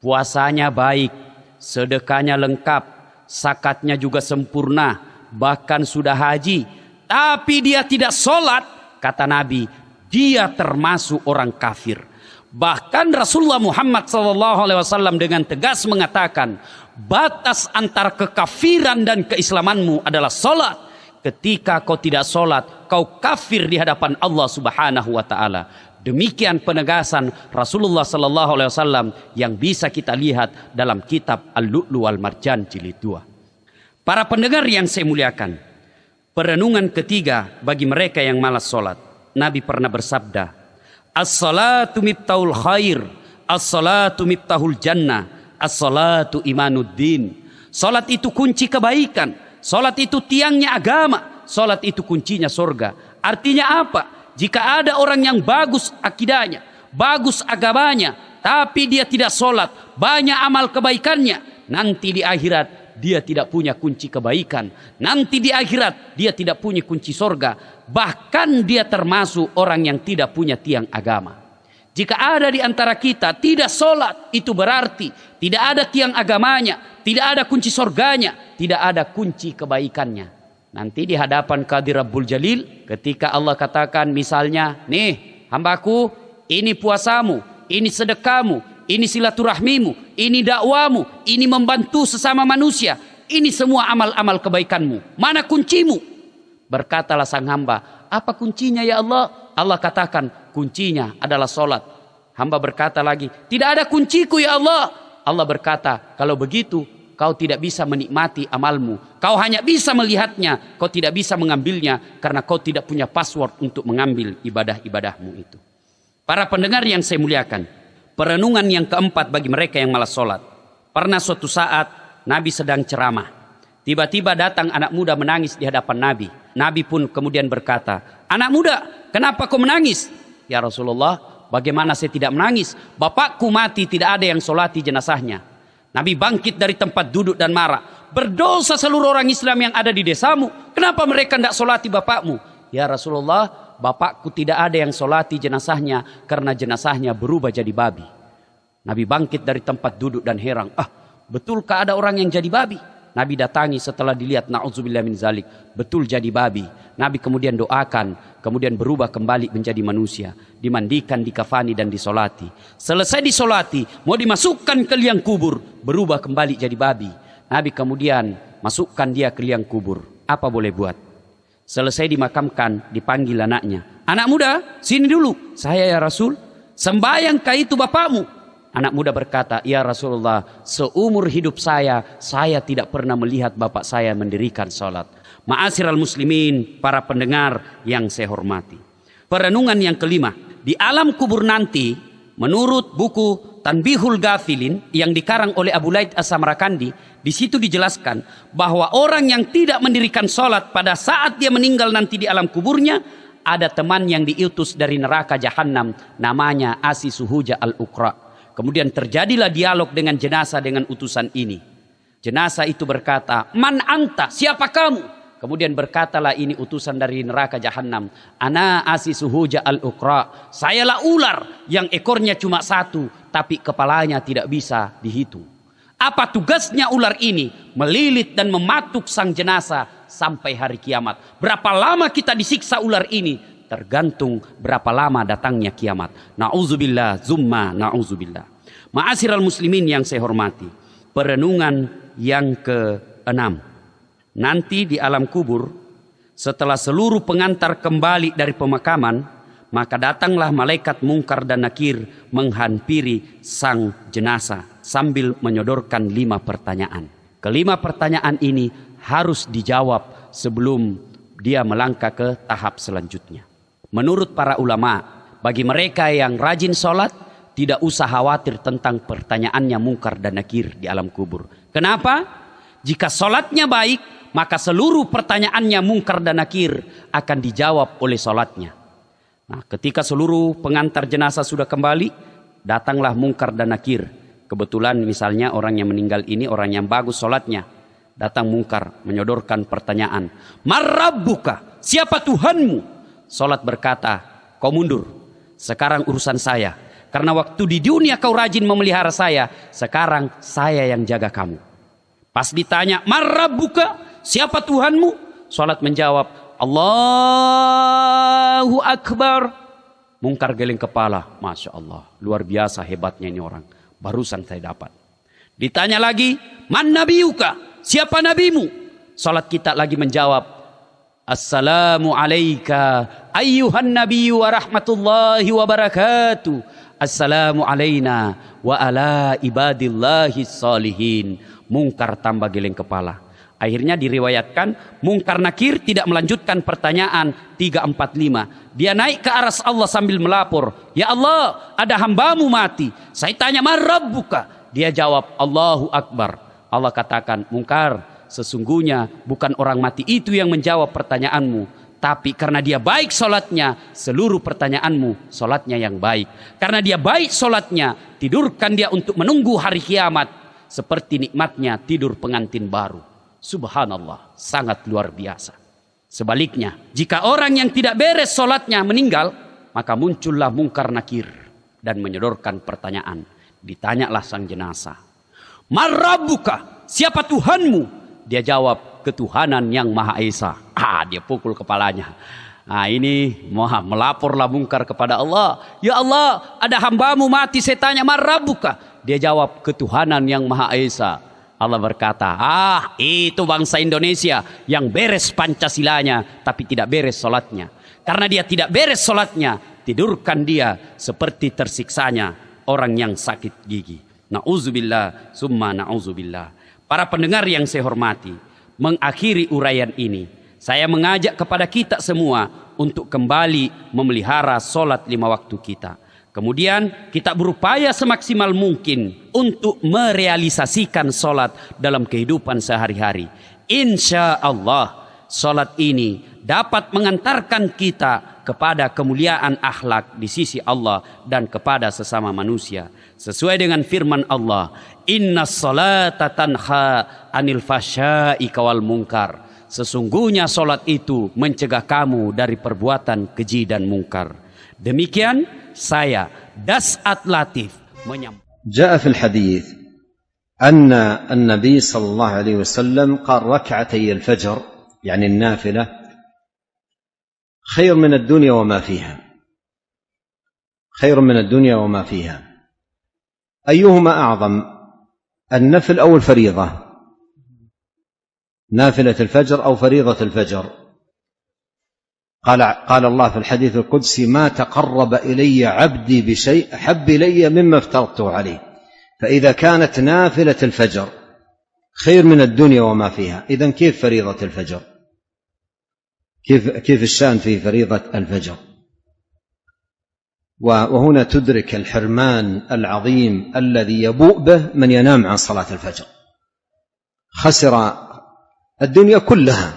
puasanya baik, sedekahnya lengkap, zakatnya juga sempurna, bahkan sudah haji, tapi dia tidak sholat, kata Nabi, dia termasuk orang kafir. Bahkan Rasulullah Muhammad SAW dengan tegas mengatakan, batas antara kekafiran dan keislamanmu adalah sholat. Ketika kau tidak sholat, kau kafir di hadapan Allah Subhanahu wa ta'ala. Demikian penegasan Rasulullah sallallahu alaihi wasallam yang bisa kita lihat dalam kitab Al-Lu'lu' wal Marjan jilid 2. Para pendengar yang saya muliakan, perenungan ketiga bagi mereka yang malas salat. Nabi pernah bersabda, "As-salatu miftahul khair, as-salatu miftahul jannah, as-salatu imanuddin." Salat itu kunci kebaikan, salat itu tiangnya agama, salat itu kuncinya surga. Artinya apa? Jika ada orang yang bagus akidahnya, bagus agamanya, tapi dia tidak sholat, banyak amal kebaikannya, nanti di akhirat dia tidak punya kunci kebaikan. Nanti di akhirat dia tidak punya kunci surga. Bahkan dia termasuk orang yang tidak punya tiang agama. Jika ada di antara kita tidak sholat, itu berarti tidak ada tiang agamanya, tidak ada kunci surganya, tidak ada kunci kebaikannya. Nanti di hadapan Qadir Rabbul Jalil, ketika Allah katakan misalnya, nih hambaku, ini puasamu, ini sedekahmu, ini silaturahmimu, ini dakwamu, ini membantu sesama manusia, ini semua amal-amal kebaikanmu. Mana kuncimu? Berkatalah sang hamba, apa kuncinya ya Allah? Allah katakan, kuncinya adalah sholat. Hamba berkata lagi, tidak ada kunciku ya Allah. Allah berkata, kalau begitu, kau tidak bisa menikmati amalmu. Kau hanya bisa melihatnya, kau tidak bisa mengambilnya karena kau tidak punya password untuk mengambil ibadah-ibadahmu itu. Para pendengar yang saya muliakan, perenungan yang keempat bagi mereka yang malas sholat. Pernah suatu saat Nabi sedang ceramah. Tiba-tiba datang anak muda menangis di hadapan Nabi. Nabi pun kemudian berkata, anak muda, kenapa kau menangis? Ya Rasulullah, bagaimana saya tidak menangis? Bapakku mati, tidak ada yang sholati jenazahnya. Nabi bangkit dari tempat duduk dan marah. Berdosa seluruh orang Islam yang ada di desamu. Kenapa mereka tidak solati bapakmu? Ya Rasulullah, bapakku tidak ada yang solati jenazahnya karena jenazahnya berubah jadi babi. Nabi bangkit dari tempat duduk dan heran. Betulkah ada orang yang jadi babi? Nabi datangi setelah dilihat, na'udzubillah min zalik, betul jadi babi. Nabi kemudian doakan, kemudian berubah kembali menjadi manusia, dimandikan, dikafani dan disolati. Selesai disolati, mau dimasukkan ke liang kubur, berubah kembali jadi babi. Nabi kemudian masukkan dia ke liang kubur. Apa boleh buat? Selesai dimakamkan, dipanggil anaknya. Anak muda, sini dulu. Saya ya Rasul, sembahyangkah itu bapakmu? Anak muda berkata, ya Rasulullah, seumur hidup saya tidak pernah melihat bapak saya mendirikan sholat. Ma'asyiral muslimin, para pendengar yang saya hormati. Perenungan yang kelima, di alam kubur nanti, menurut buku Tanbihul Ghafilin yang dikarang oleh Abu Laith As-Samarkandi, di situ dijelaskan bahwa orang yang tidak mendirikan sholat pada saat dia meninggal nanti di alam kuburnya, ada teman yang diutus dari neraka Jahannam, namanya Asi Suhuja Al-Uqra. Kemudian terjadilah dialog dengan jenazah dengan utusan ini. Jenazah itu berkata, man anta, siapa kamu? Kemudian berkatalah ini utusan dari neraka Jahannam, ana Asi Suhuja Al-Uqra. Sayalah ular yang ekornya cuma satu, tapi kepalanya tidak bisa dihitung. Apa tugasnya ular ini? Melilit dan mematuk sang jenazah sampai hari kiamat. Berapa lama kita disiksa ular ini? Tergantung berapa lama datangnya kiamat. Na'udzubillah, zumma na'udzubillah. Ma'asyiral muslimin yang saya hormati. Perenungan yang ke-6. Nanti di alam kubur, setelah seluruh pengantar kembali dari pemakaman, maka datanglah malaikat Mungkar dan Nakir menghampiri sang jenazah sambil menyodorkan 5 pertanyaan. Kelima pertanyaan ini harus dijawab sebelum dia melangkah ke tahap selanjutnya. Menurut para ulama, bagi mereka yang rajin sholat, tidak usah khawatir tentang pertanyaannya Mungkar dan Nakir di alam kubur. Kenapa? Jika sholatnya baik, maka seluruh pertanyaannya Mungkar dan Nakir akan dijawab oleh sholatnya. Nah, ketika seluruh pengantar jenazah sudah kembali, datanglah Mungkar dan Nakir. Kebetulan misalnya orang yang meninggal ini orang yang bagus sholatnya. Datang Mungkar menyodorkan pertanyaan. Marrabbuka, siapa Tuhanmu? Sholat berkata, kau mundur, sekarang urusan saya. Karena waktu di dunia kau rajin memelihara saya, sekarang saya yang jaga kamu. Pas ditanya, marrabbuka, siapa Tuhanmu? Sholat menjawab, Allahu Akbar. Mungkar geleng kepala, Masya Allah, luar biasa hebatnya ini orang. Barusan saya dapat. Ditanya lagi, man nabiyuka, siapa nabimu? Sholat kita lagi menjawab, Assalamu alayka ayyuhan nabiyyu wa rahmatullahi wa barakatuh. Assalamu alayna wa ala ibadillahi salihin. Mungkar tambah geleng kepala. Akhirnya diriwayatkan Mungkar Nakir tidak melanjutkan pertanyaan 345. Dia naik ke aras Allah sambil melapor, ya Allah, ada hambamu mati. Saya tanya, man rabbuka? Dia jawab, Allahu Akbar. Allah katakan, Mungkar, sesungguhnya bukan orang mati itu yang menjawab pertanyaanmu, tapi karena dia baik solatnya, seluruh pertanyaanmu solatnya yang baik. Karena dia baik solatnya, tidurkan dia untuk menunggu hari kiamat, seperti nikmatnya tidur pengantin baru. Subhanallah, sangat luar biasa. Sebaliknya, jika orang yang tidak beres solatnya meninggal, maka muncullah Mungkar Nakir dan menyodorkan pertanyaan. Ditanyalah sang jenazah, man rabbuka? Siapa Tuhanmu? Dia jawab, ketuhanan yang Maha Esa. Dia pukul kepalanya. Ini melaporlah Mungkar kepada Allah. Ya Allah, ada hambamu mati. Saya tanya, man rabbuka? Dia jawab, ketuhanan yang Maha Esa. Allah berkata, itu bangsa Indonesia yang beres Pancasilanya tapi tidak beres solatnya. Karena dia tidak beres solatnya, tidurkan dia seperti tersiksanya orang yang sakit gigi. Na'udzubillah summa na'udzubillah. Para pendengar yang saya hormati, mengakhiri uraian ini, saya mengajak kepada kita semua untuk kembali memelihara solat 5 waktu kita. Kemudian kita berupaya semaksimal mungkin untuk merealisasikan solat dalam kehidupan sehari-hari. Insya Allah, solat ini dapat mengantarkan kita kepada kemuliaan akhlak di sisi Allah dan kepada sesama manusia. Sesuai dengan firman Allah, Inna salata tanha anil fasya'i wal munkar. Sesungguhnya solat itu mencegah kamu dari perbuatan keji dan mungkar. Demikian saya Das'at Latif menyampaikan. جاء في الحديث أن النبي صلى الله عليه وسلم قال ركعتي الفجر يعني النافلة خير من الدنيا وما فيها، خير من الدنيا وما فيها. أيهما أعظم، النفل أو الفريضة؟ نافلة الفجر أو فريضة الفجر؟ قال الله في الحديث القدسي ما تقرب إلي عبدي بشيء أحب إلي مما افترضته عليه. فإذا كانت نافلة الفجر خير من الدنيا وما فيها، إذن كيف فريضة الفجر؟ كيف الشأن في فريضة الفجر؟ وهنا تدرك الحرمان العظيم الذي يبوء به من ينام عن صلاة الفجر. خسر الدنيا كلها،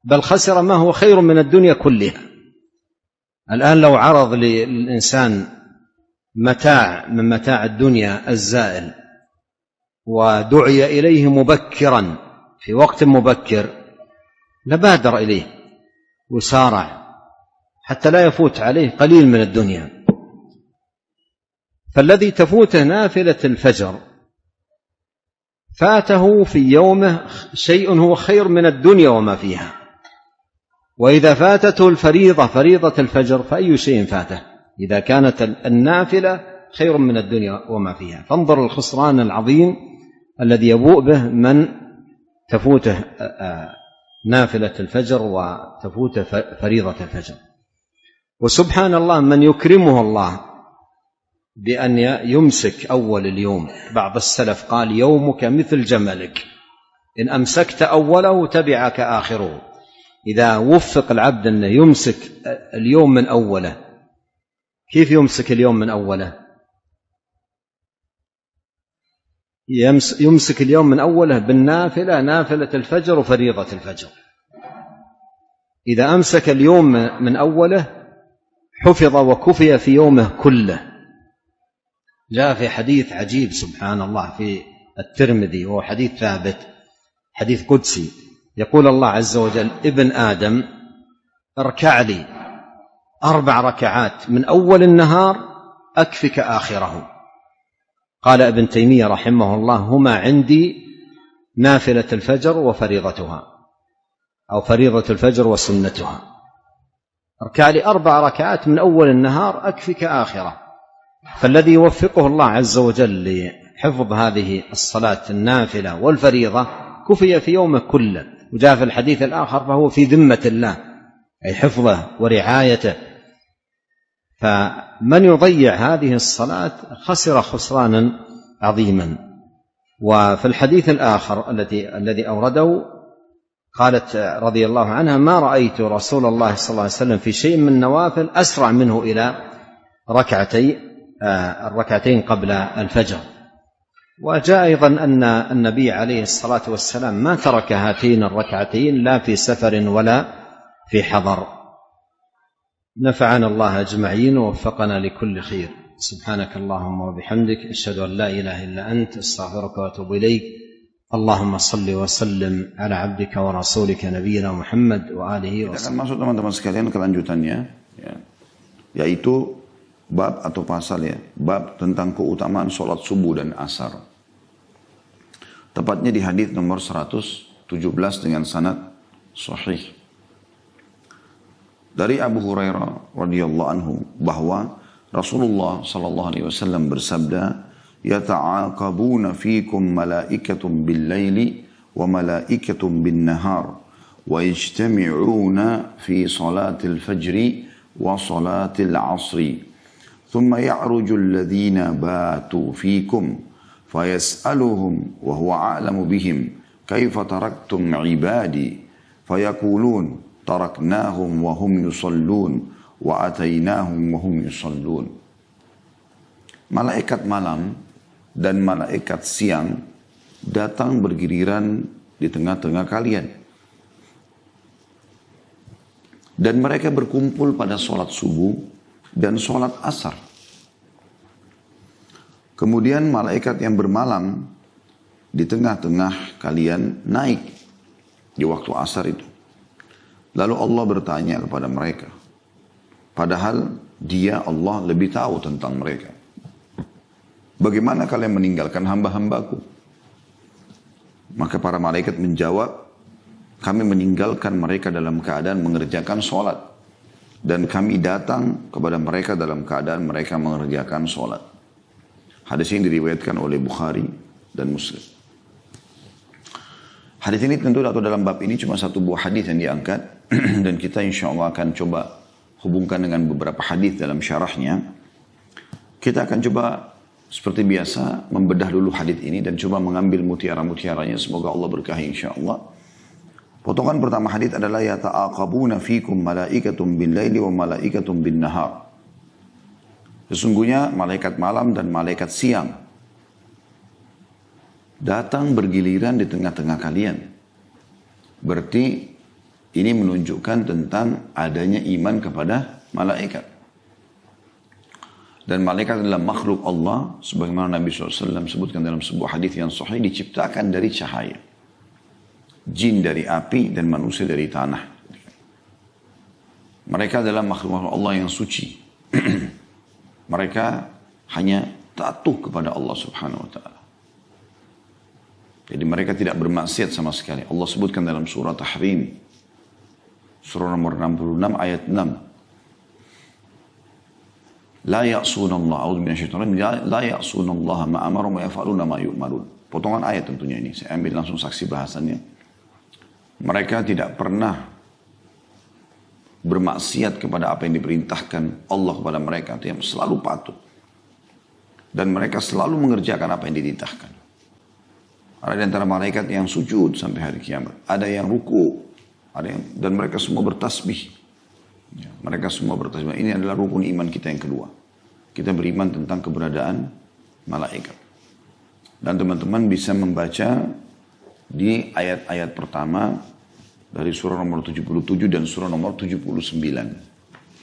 بل خسر ما هو خير من الدنيا كلها. الآن لو عرض للإنسان متاع من متاع الدنيا الزائل ودعي إليه مبكرا في وقت مبكر لبادر إليه وسارع حتى لا يفوت عليه قليل من الدنيا. فالذي تفوته نافلة الفجر فاته في يومه شيء هو خير من الدنيا وما فيها. وإذا فاتته الفريضة فريضة الفجر فأي شيء فاته إذا كانت النافلة خير من الدنيا وما فيها. فانظر الخسران العظيم الذي يبوء به من تفوته نافلة الفجر وتفوته فريضة الفجر. وسبحان الله من يكرمه الله بأن يمسك أول اليوم. بعض السلف قال يومك مثل جملك، إن أمسكت أوله تبعك آخره. إذا وفق العبد أن يمسك اليوم من أوله، كيف يمسك اليوم من أوله؟ يمسك اليوم من أوله بالنافلة، نافلة الفجر وفريضة الفجر. إذا أمسك اليوم من أوله حفظ وكفي في يومه كله. جاء في حديث عجيب سبحان الله في الترمذي وهو حديث ثابت، حديث قدسي، يقول الله عز وجل ابن آدم اركع لي 4 ركعات من أول النهار أكفك آخره. قال ابن تيمية رحمه الله هما عندي نافلة الفجر وفريضتها أو فريضة الفجر وسنتها. اركع لي 4 ركعات من أول النهار أكفك آخره. فالذي يوفقه الله عز وجل لحفظ هذه الصلاة النافلة والفريضة كفي في يومه كله. وجاء في الحديث الآخر فهو في ذمة الله أي حفظه ورعايته. فمن يضيع هذه الصلاة خسر خسرانا عظيما. وفي الحديث الآخر الذي أورده قالت رضي الله عنها: ما رأيت رسول الله صلى الله عليه وسلم في شيء من النوافل أسرع منه إلى الركعتين قبل الفجر. وجاء أيضا أن النبي عليه الصلاة والسلام ما ترك هاتين الركعتين لا في سفر ولا في حضر. نفعنا الله أجمعين ووفقنا لكل خير. سبحانك اللهم وبحمدك أشهد أن لا إله إلا أنت أستغفرك وأتوب إليك. اللهم صل وسلم على عبدك ورسولك نبينا محمد وآله وسلم. Kita akan masuk teman-teman sekalian kelanjutannya, ya, yaitu bab atau pasal, ya, bab tentang keutamaan sholat subuh dan asar. Tepatnya di hadis nomor 117 dengan sanad sahih. Dari Abu Hurairah radhiyallahu anhu bahwa Rasulullah sallallahu alaihi wasallam bersabda, "Yata'aqabuna fikum malaikatun bil-laili wa malaikatun bin-nahar wa yajtami'una fi salatil fajri wa salatil 'asri. Thumma ya'ruju alladhina batu fikum fayas'aluhum wa huwa a'lamu bihim kaifa taraktum 'ibadi fayaqulun taraknahum wa hum yusallun wa atainahum wa hum yusallun." Malaikat malam dan malaikat siang datang bergiliran di tengah-tengah kalian. Dan mereka berkumpul pada sholat subuh dan sholat asar. Kemudian malaikat yang bermalam di tengah-tengah kalian naik di waktu asar itu. Lalu Allah bertanya kepada mereka. Padahal dia, Allah, lebih tahu tentang mereka. Bagaimana kalian meninggalkan hamba-hambaku? Maka para malaikat menjawab, kami meninggalkan mereka dalam keadaan mengerjakan sholat. Dan kami datang kepada mereka dalam keadaan mereka mengerjakan sholat. Hadis ini diriwayatkan oleh Bukhari dan Muslim. Hadis ini tentu atau dalam bab ini cuma satu buah hadis yang diangkat. Dan kita insya Allah akan coba hubungkan dengan beberapa hadis dalam syarahnya. Kita akan coba seperti biasa membedah dulu hadis ini dan coba mengambil mutiara-mutiaranya. Semoga Allah berkahi insya Allah. Potongan pertama hadis adalah yata'aqabuna fikum malaikatun bil-laili wa malaikatun bin-nahar. Sesungguhnya malaikat malam dan malaikat siang datang bergiliran di tengah-tengah kalian. Berarti ini menunjukkan tentang adanya iman kepada malaikat. Dan malaikat adalah makhluk Allah, sebagaimana Nabi SAW sebutkan dalam sebuah hadis yang sahih, diciptakan dari cahaya. Jin dari api dan manusia dari tanah. Mereka adalah makhluk Allah yang suci. Mereka hanya patuh kepada Allah Subhanahu wa Ta'ala. Jadi mereka tidak bermaksiat sama sekali. Allah sebutkan dalam surah Tahrim, surah nomor 66 ayat 6. La ya'sunallah, a'udzu minasyaitonir, la ya'sunallah ma amarum wa yaf'aluna ma yu'marun. Potongan ayat tentunya ini, saya ambil langsung saksi bahasannya. Mereka tidak pernah bermaksiat kepada apa yang diperintahkan Allah kepada mereka, artinya selalu patuh. Dan mereka selalu mengerjakan apa yang dititahkan. Ada di antara malaikat yang sujud sampai hari kiamat, ada yang ruku, dan mereka semua bertasbih. Ya, mereka semua bertasbih. Ini adalah rukun iman kita yang kedua. Kita beriman tentang keberadaan malaikat. Dan teman-teman bisa membaca di ayat-ayat pertama dari surah nomor 77 dan surah nomor 79.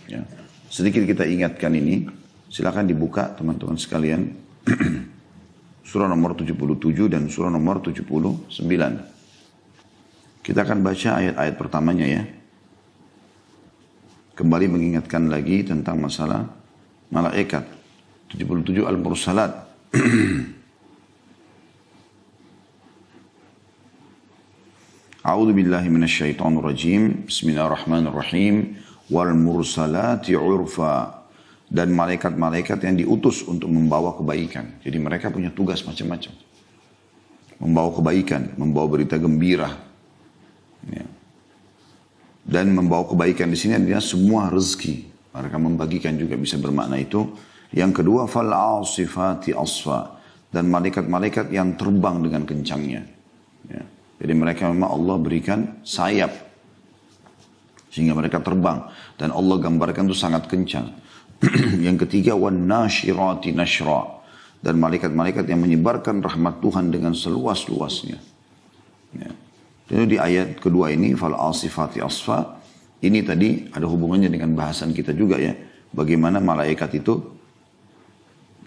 Ya. Sedikit kita ingatkan ini. Silakan dibuka teman-teman sekalian. Surah nomor 77 dan surah nomor 79. Kita akan baca ayat-ayat pertamanya ya. Kembali mengingatkan lagi tentang masalah malaikat. 77 Al-Mursalat. A'udzu billahi minasyaitonir rajim. Bismillahirrahmanirrahim. Wal mursalati 'urfa. Dan malaikat-malaikat yang diutus untuk membawa kebaikan. Jadi mereka punya tugas macam-macam. Membawa kebaikan, membawa berita gembira. Ya. Dan membawa kebaikan di sini adalah semua rezeki. Mereka membagikan juga bisa bermakna itu. Yang kedua, fal-asifati asfa. Dan malaikat-malaikat yang terbang dengan kencangnya. Ya. Jadi mereka memang Allah berikan sayap. Sehingga mereka terbang. Dan Allah gambarkan itu sangat kencang. Yang ketiga, wan-nashirati nashra. Dan malaikat-malaikat yang menyebarkan rahmat Tuhan dengan seluas-luasnya. Ya. Jadi di ayat kedua ini, fal-asifati asfa. Ini tadi ada hubungannya dengan bahasan kita juga ya. Bagaimana malaikat itu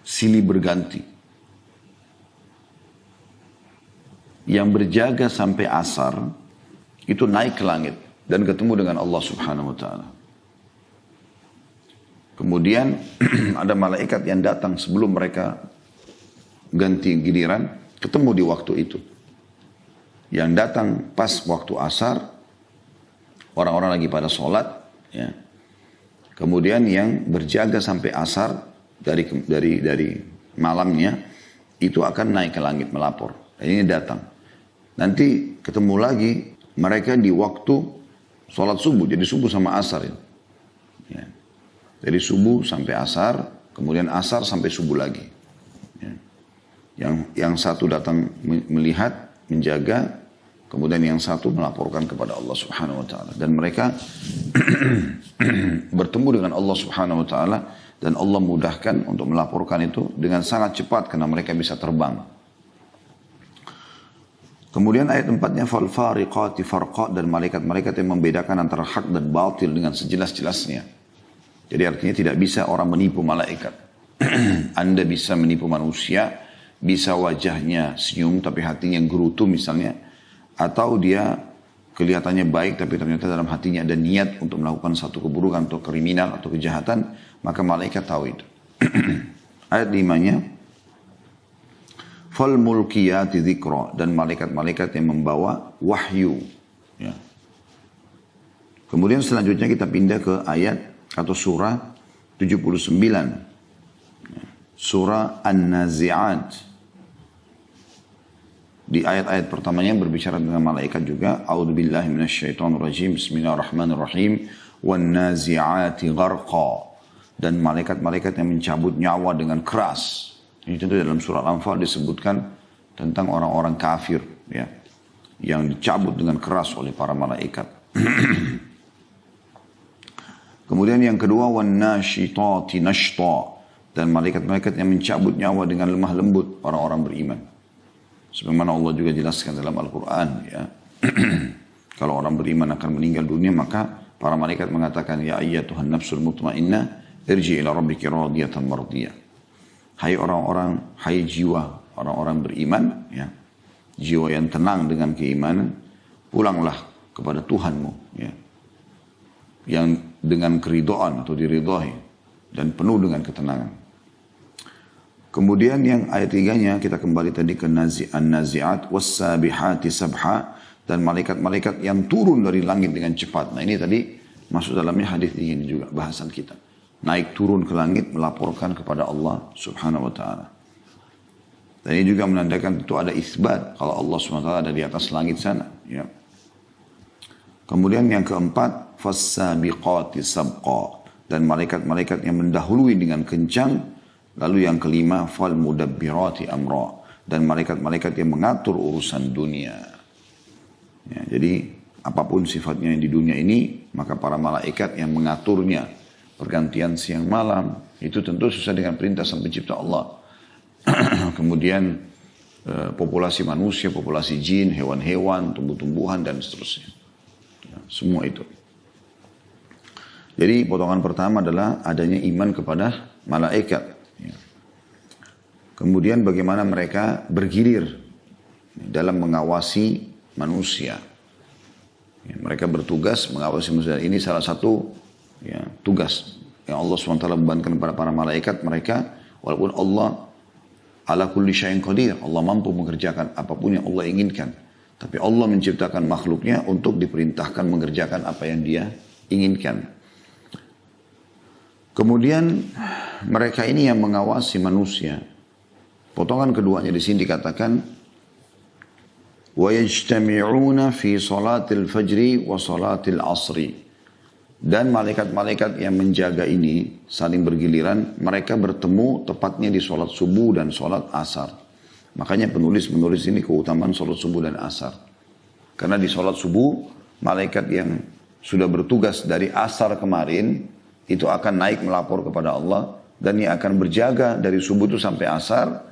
silih berganti. Yang berjaga sampai asar itu naik ke langit dan ketemu dengan Allah Subhanahu wa taala. Kemudian ada malaikat yang datang sebelum mereka ganti giliran, ketemu di waktu itu. Yang datang pas waktu asar, orang-orang lagi pada sholat, ya. Kemudian yang berjaga sampai asar dari malamnya itu akan naik ke langit melapor. Dan ini datang. Nanti ketemu lagi mereka di waktu sholat subuh. Jadi subuh sama asar. Ya. Dari subuh sampai asar. Kemudian asar sampai subuh lagi. Ya. Yang satu datang melihat, menjaga. Kemudian yang satu melaporkan kepada Allah Subhanahu wa taala. Dan mereka bertemu dengan Allah Subhanahu wa taala. Dan Allah mudahkan untuk melaporkan itu dengan sangat cepat. Karena mereka bisa terbang. Kemudian ayat 4-nya fal-fariqati farqa, dan malaikat-malaikat yang membedakan antara hak dan batil dengan sejelas-jelasnya. Jadi artinya tidak bisa orang menipu malaikat. Anda bisa menipu manusia, bisa wajahnya senyum tapi hatinya gerutu misalnya, atau dia kelihatannya baik tapi ternyata dalam hatinya ada niat untuk melakukan satu keburukan atau kriminal atau kejahatan, maka malaikat tahu itu. Ayat 5-nya fal mulkiyati dzikra, dan malaikat-malaikat yang membawa wahyu. Ya. Kemudian selanjutnya kita pindah ke ayat atau surah 79. Ya. Surah An-Nazi'at. Di ayat-ayat pertamanya berbicara tentang malaikat juga. A'udzubillahi minasyaitonirrajim. Bismillahirrahmanirrahim. Wan-nazi'ati gharqa. Dan malaikat-malaikat yang mencabut nyawa dengan keras. Ini tentu dalam surah Al-Anfal disebutkan tentang orang-orang kafir ya, yang dicabut dengan keras oleh para malaikat. Kemudian yang kedua, wan-nashitati nashta, dan malaikat-malaikat yang mencabut nyawa dengan lemah lembut orang-orang beriman. Sebagaimana Allah juga jelaskan dalam Al-Quran ya. Kalau orang beriman akan meninggal dunia, maka para malaikat mengatakan, ya ayyatuhan nafsul mutmainnah irji ila rabbiki radiyatan mardiyah. Hai orang-orang, hai jiwa orang-orang beriman, ya, jiwa yang tenang dengan keimanan, pulanglah kepada Tuhanmu, ya, yang dengan keridhaan atau diridhai dan penuh dengan ketenangan. Kemudian yang ayat 3-nya kita kembali tadi ke An-Nazi'at was-sabihati sabha, dan malaikat-malaikat yang turun dari langit dengan cepat. Nah ini tadi masuk dalamnya hadis ini juga bahasan kita. Naik turun ke langit melaporkan kepada Allah Subhanahu wa taala. Dan ini juga menandakan tentu ada isbat kalau Allah Subhanahu wa taala ada di atas langit sana, ya. Kemudian yang keempat, fas-sabiqati sabqa, dan malaikat-malaikat yang mendahului dengan kencang. Lalu yang kelima, fal-mudabbirati amra, dan malaikat-malaikat yang mengatur urusan dunia. Ya, jadi apapun sifatnya di dunia ini, maka para malaikat yang mengaturnya. Pergantian siang malam, itu tentu sesuai dengan perintah sang pencipta Allah. Kemudian populasi manusia, populasi jin, hewan-hewan, tumbuh-tumbuhan, dan seterusnya. Ya, semua itu. Jadi potongan pertama adalah adanya iman kepada malaikat. Ya. Kemudian bagaimana mereka bergilir dalam mengawasi manusia. Ya, mereka bertugas mengawasi manusia. Ini salah satu ya, tugas yang Allah SWT bebankan kepada para malaikat. Mereka, walaupun Allah ala kulli syai'in qadir, Allah mampu mengerjakan apapun yang Allah inginkan, tapi Allah menciptakan makhluknya untuk diperintahkan mengerjakan apa yang dia inginkan. Kemudian mereka ini yang mengawasi manusia. Potongan keduanya di sini dikatakan wa yajtami'una fi salatil fajri wa salatil asri. Dan malaikat-malaikat yang menjaga ini saling bergiliran, mereka bertemu tepatnya di sholat subuh dan sholat asar. Makanya penulis menulis ini keutamaan sholat subuh dan asar. Karena di sholat subuh, malaikat yang sudah bertugas dari asar kemarin, itu akan naik melapor kepada Allah. Dan yang akan berjaga dari subuh itu sampai asar,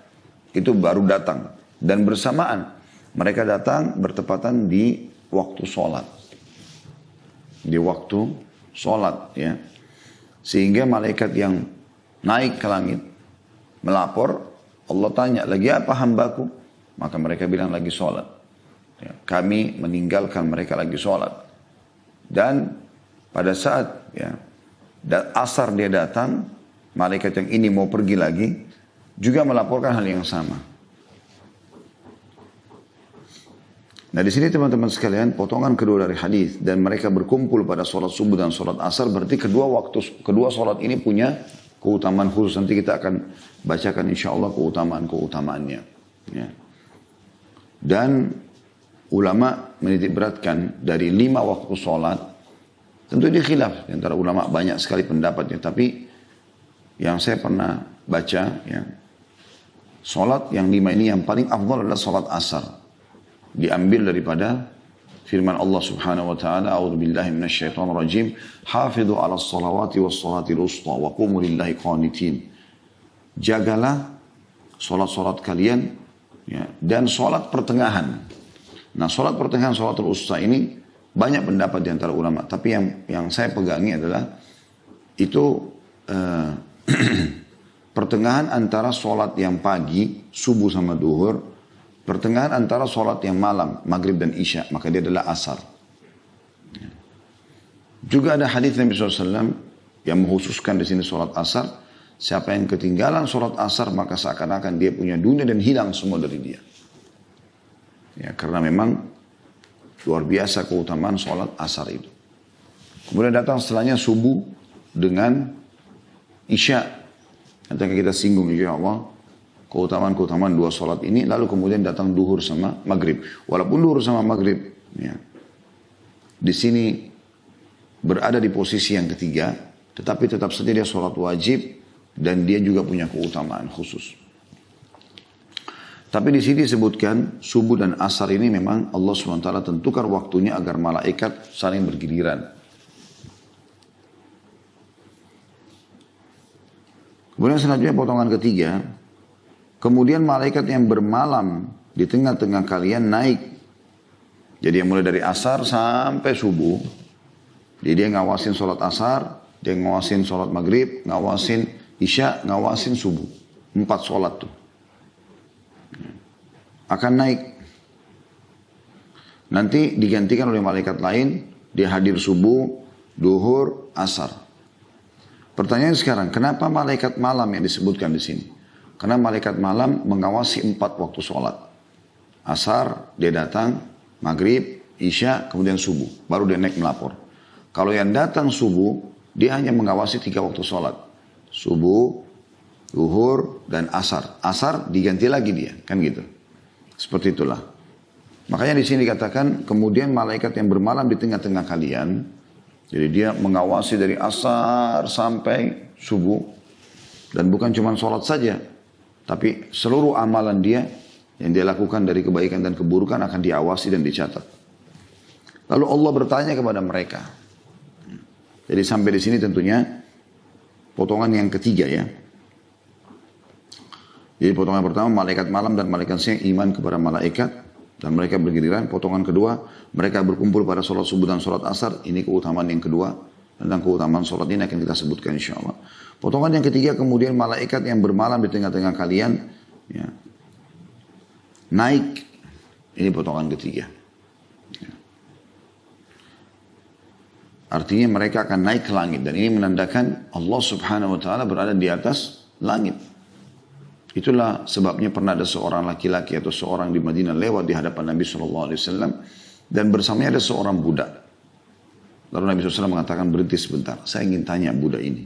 itu baru datang. Dan bersamaan, mereka datang bertepatan di waktu sholat. Di waktu sholat, ya. Sehingga malaikat yang naik ke langit melapor, Allah tanya, lagi apa hambaku? Maka mereka bilang lagi sholat. Ya, kami meninggalkan mereka lagi sholat. Dan pada saat asar dia datang, malaikat yang ini mau pergi lagi, juga melaporkan hal yang sama. Nah di sini teman-teman sekalian, potongan kedua dari hadis dan mereka berkumpul pada sholat subuh dan sholat asar, berarti kedua sholat ini punya keutamaan khusus. Nanti kita akan bacakan insya Allah keutamaannya. Ya. Dan ulama menitik beratkan dari 5 waktu sholat, tentu ini khilaf antara ulama, banyak sekali pendapatnya. Tapi yang saya pernah baca, ya, sholat yang 5 ini yang paling afdal adalah sholat asar. Diambil daripada firman Allah Subhanahu wa taala, a'udzubillahi minasyaitonir rajim, hafidhu 'alas shalawati was shalatil wusta wa qumu lillahi qanitin. Jagalah salat-salat kalian, ya, dan salat pertengahan. Nah, salat pertengahan, salatul wusta ini banyak pendapat di antara ulama, tapi yang saya pegangi adalah itu pertengahan antara salat yang pagi, subuh sama duhur, pertengahan antara sholat yang malam, maghrib dan isya, maka dia adalah asar. Juga ada hadis Nabi SAW yang mengkhususkan di sini sholat asar. Siapa yang ketinggalan sholat asar, maka seakan-akan dia punya dunia dan hilang semua dari dia. Ya, karena memang luar biasa keutamaan sholat asar itu. Kemudian datang setelahnya subuh dengan isya. Nanti akan kita singgung insya Allah keutamaan-keutamaan 2 sholat ini. Lalu kemudian datang duhur sama maghrib. Walaupun duhur sama maghrib, ya, di sini berada di posisi yang ketiga, tetapi tetap saja dia sholat wajib dan dia juga punya keutamaan khusus. Tapi di sini disebutkan subuh dan asar ini memang Allah SWT tentukan waktunya agar malaikat saling bergiliran. Kemudian selanjutnya potongan ketiga, kemudian malaikat yang bermalam di tengah-tengah kalian naik. Jadi yang mulai dari asar sampai subuh, dia ngawasin sholat asar, dia ngawasin sholat maghrib, ngawasin isya, ngawasin subuh. 4 sholat tuh. Akan naik. Nanti digantikan oleh malaikat lain, dia hadir subuh, duhur, asar. Pertanyaan sekarang, kenapa malaikat malam yang disebutkan di sini? Karena malaikat malam mengawasi 4 waktu sholat. Asar, dia datang, maghrib, isya, kemudian subuh. Baru dia naik melapor. Kalau yang datang subuh, dia hanya mengawasi 3 waktu sholat. Subuh, duhur, dan asar. Asar diganti lagi dia, kan gitu. Seperti itulah. Makanya di sini dikatakan, kemudian malaikat yang bermalam di tengah-tengah kalian, jadi dia mengawasi dari asar sampai subuh. Dan bukan cuma sholat saja, tapi seluruh amalan dia yang dia lakukan dari kebaikan dan keburukan akan diawasi dan dicatat. Lalu Allah bertanya kepada mereka. Jadi sampai di sini tentunya potongan yang ketiga, ya. Jadi potongan pertama malaikat malam dan malaikat siang iman kepada malaikat dan mereka bergiliran. Potongan kedua mereka berkumpul pada sholat subuh dan sholat asar. Ini keutamaan yang kedua. Tentang keutamaan sholat ini akan kita sebutkan insya Allah. Potongan yang ketiga kemudian malaikat yang bermalam di tengah-tengah kalian, ya, naik. Ini potongan ketiga. Ya. Artinya mereka akan naik ke langit. Dan ini menandakan Allah Subhanahu wa ta'ala berada di atas langit. Itulah sebabnya pernah ada seorang laki-laki atau seorang di Madinah lewat di hadapan Nabi SAW. Dan bersamanya ada seorang budak. Lalu Nabi SAW mengatakan, berhenti sebentar, saya ingin tanya budak ini.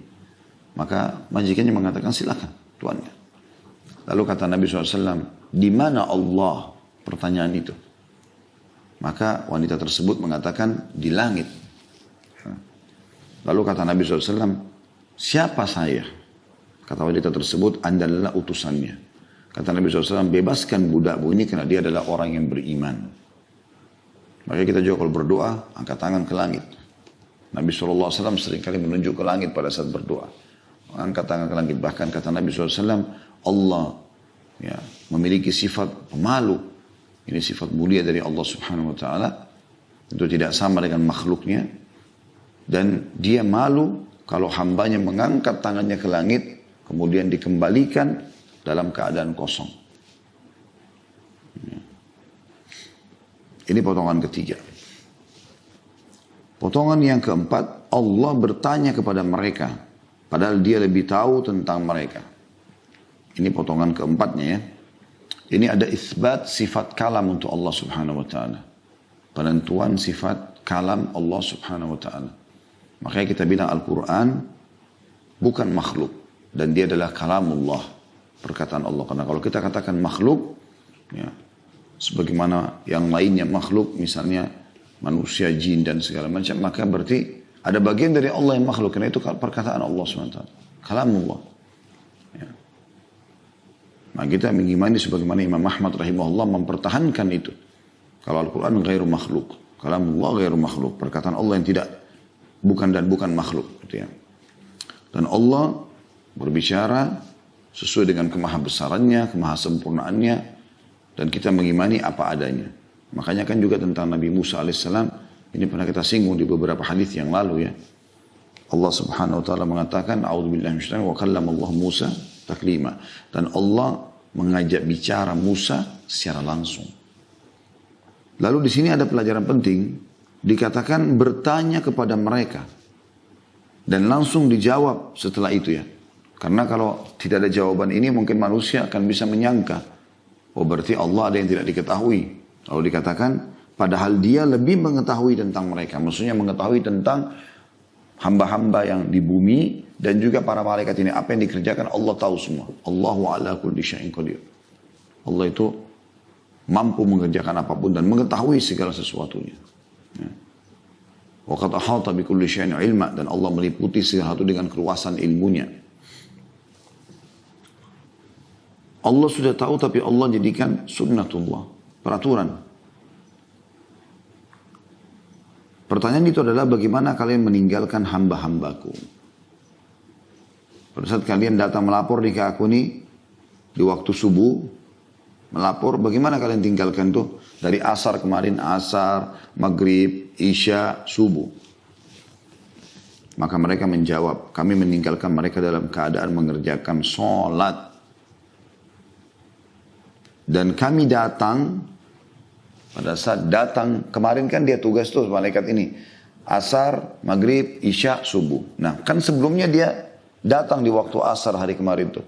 Maka majikannya mengatakan, silakan tuannya. Lalu kata Nabi SAW, di mana Allah? Pertanyaan itu. Maka wanita tersebut mengatakan di langit. Lalu kata Nabi SAW, siapa saya? Kata wanita tersebut, Anda adalah utusannya. Kata Nabi SAW, bebaskan budakmu ini karena dia adalah orang yang beriman. Maka kita juga kalau berdoa, angkat tangan ke langit. Nabi SAW seringkali menunjuk ke langit pada saat berdoa. Angkat tangan ke langit. Bahkan kata Nabi SAW, Allah ya, memiliki sifat pemalu. Ini sifat mulia dari Allah Subhanahu Wa Taala. Itu tidak sama dengan makhluknya. Dan dia malu kalau hambanya mengangkat tangannya ke langit, kemudian dikembalikan dalam keadaan kosong. Ini potongan ketiga. Potongan yang keempat, Allah bertanya kepada mereka, padahal dia lebih tahu tentang mereka. Ini potongan keempatnya ya. Ini ada isbat sifat kalam untuk Allah Subhanahu Wa Taala. Penentuan sifat kalam Allah Subhanahu Wa Taala. Makanya kita bilang Al-Quran bukan makhluk. Dan dia adalah kalamullah. Perkataan Allah. Karena kalau kita katakan makhluk, ya, sebagaimana yang lainnya makhluk, misalnya manusia, jin dan segala macam, maka berarti ada bagian dari Allah yang makhluk. Karena itu perkataan Allah SWT. Kalamullah. Ya. Nah kita mengimani sebagaimana Imam Ahmad rahimahullah mempertahankan itu. Kalau Al-Quran ghairu makhluk. Kalamullah ghairu makhluk. Perkataan Allah yang tidak, bukan makhluk. Gitu ya. Dan Allah berbicara sesuai dengan kemahabesarannya, kemahasempurnaannya, dan kita mengimani apa adanya. Makanya kan juga tentang Nabi Musa alaihissalam, ini pernah kita singgung di beberapa hadis yang lalu ya. Allah Subhanahu Wa Taala mengatakan, "A'udzubillahi minasyaitonir rajim, wa kallama Allah Musa taklima." Dan Allah mengajak bicara Musa secara langsung. Lalu di sini ada pelajaran penting, dikatakan bertanya kepada mereka dan langsung dijawab setelah itu ya. Karena kalau tidak ada jawaban ini mungkin manusia akan bisa menyangka, oh berarti Allah ada yang tidak diketahui. Lalu dikatakan, padahal dia lebih mengetahui tentang mereka. Maksudnya mengetahui tentang hamba-hamba yang di bumi dan juga para malaikat ini. Apa yang dikerjakan Allah tahu semua. Allahu ala kulli syai'in qadir. Allah itu mampu mengerjakan apapun dan mengetahui segala sesuatunya. Ya. Wa qad ahata bi kulli syai'in ilma, dan Allah meliputi segala sesuatu dengan keluasan ilmunya. Allah sudah tahu tapi Allah jadikan sunnatullah, peraturan. Pertanyaan itu adalah bagaimana kalian meninggalkan hamba-hambaku. Pada saat kalian datang melapor di aku ini di waktu subuh, melapor, bagaimana kalian tinggalkan tuh? Dari asar kemarin, asar, maghrib, isya, subuh. Maka mereka menjawab, kami meninggalkan mereka dalam keadaan mengerjakan sholat. Dan kami datang, pada saat datang, kemarin kan dia tugas tuh malaikat ini. Asar, maghrib, isya, subuh. Nah kan sebelumnya dia datang di waktu asar hari kemarin tuh.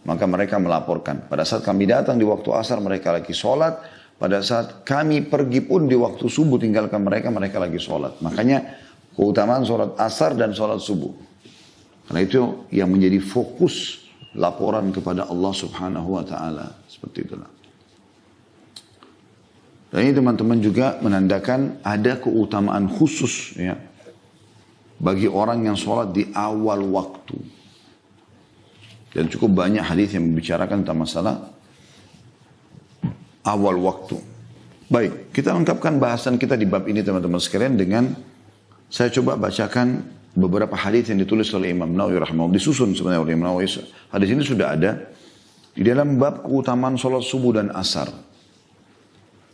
Maka mereka melaporkan. Pada saat kami datang di waktu asar mereka lagi sholat. Pada saat kami pergi pun di waktu subuh tinggalkan mereka, mereka lagi sholat. Makanya keutamaan sholat asar dan sholat subuh. Karena itu yang menjadi fokus laporan kepada Allah Subhanahu Wa Taala. Seperti itulah. Dan ini teman-teman juga menandakan ada keutamaan khusus ya bagi orang yang sholat di awal waktu. Dan cukup banyak hadis yang membicarakan tentang masalah awal waktu. Baik, kita lengkapkan bahasan kita di bab ini teman-teman sekalian dengan saya coba bacakan beberapa hadis yang ditulis oleh Imam Nawawi rahimahullah, disusun sebenarnya oleh Imam Nawawi. Hadis ini sudah ada di dalam bab keutamaan sholat subuh dan asar.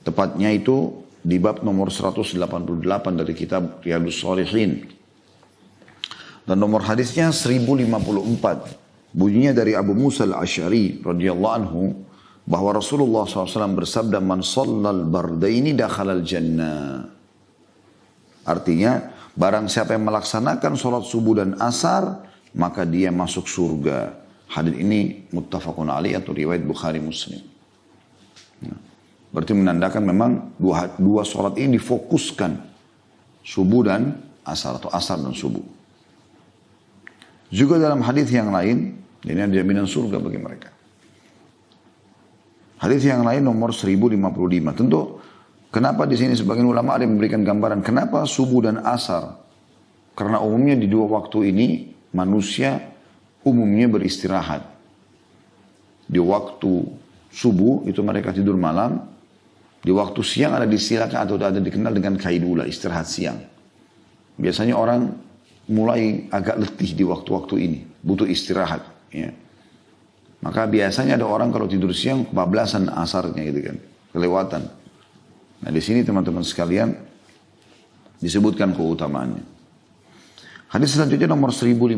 Tepatnya itu di bab nomor 188 dari kitab Riyadhus Shalihin. Dan nomor hadisnya 1054. Bunyinya dari Abu Musa al-Asy'ari radhiyallahu anhu bahwa Rasulullah SAW bersabda, "Man shallal bardaini dakhalal jannah." Artinya, barang siapa yang melaksanakan sholat subuh dan asar, maka dia masuk surga. Hadis ini muttafaqun alaih atau riwayat Bukhari Muslim. Nah, berarti menandakan memang dua sholat ini difokuskan. Subuh dan asar atau asar dan subuh. Juga dalam hadis yang lain, ini ada jaminan surga bagi mereka. Hadis yang lain nomor 1055. Tentu Kenapa di sini sebagian ulama ada yang memberikan gambaran kenapa subuh dan asar? Karena umumnya di dua waktu ini manusia umumnya beristirahat. Di waktu subuh itu mereka tidur malam, di waktu siang ada disilakan atau ada dikenal dengan kailula, istirahat siang. Biasanya orang mulai agak letih di waktu-waktu ini, butuh istirahat. Ya. Maka biasanya ada orang kalau tidur siang kebablasan asarnya gitu kan, kelewatan. Nah di sini teman-teman sekalian disebutkan keutamaannya. Hadis selanjutnya nomor 1055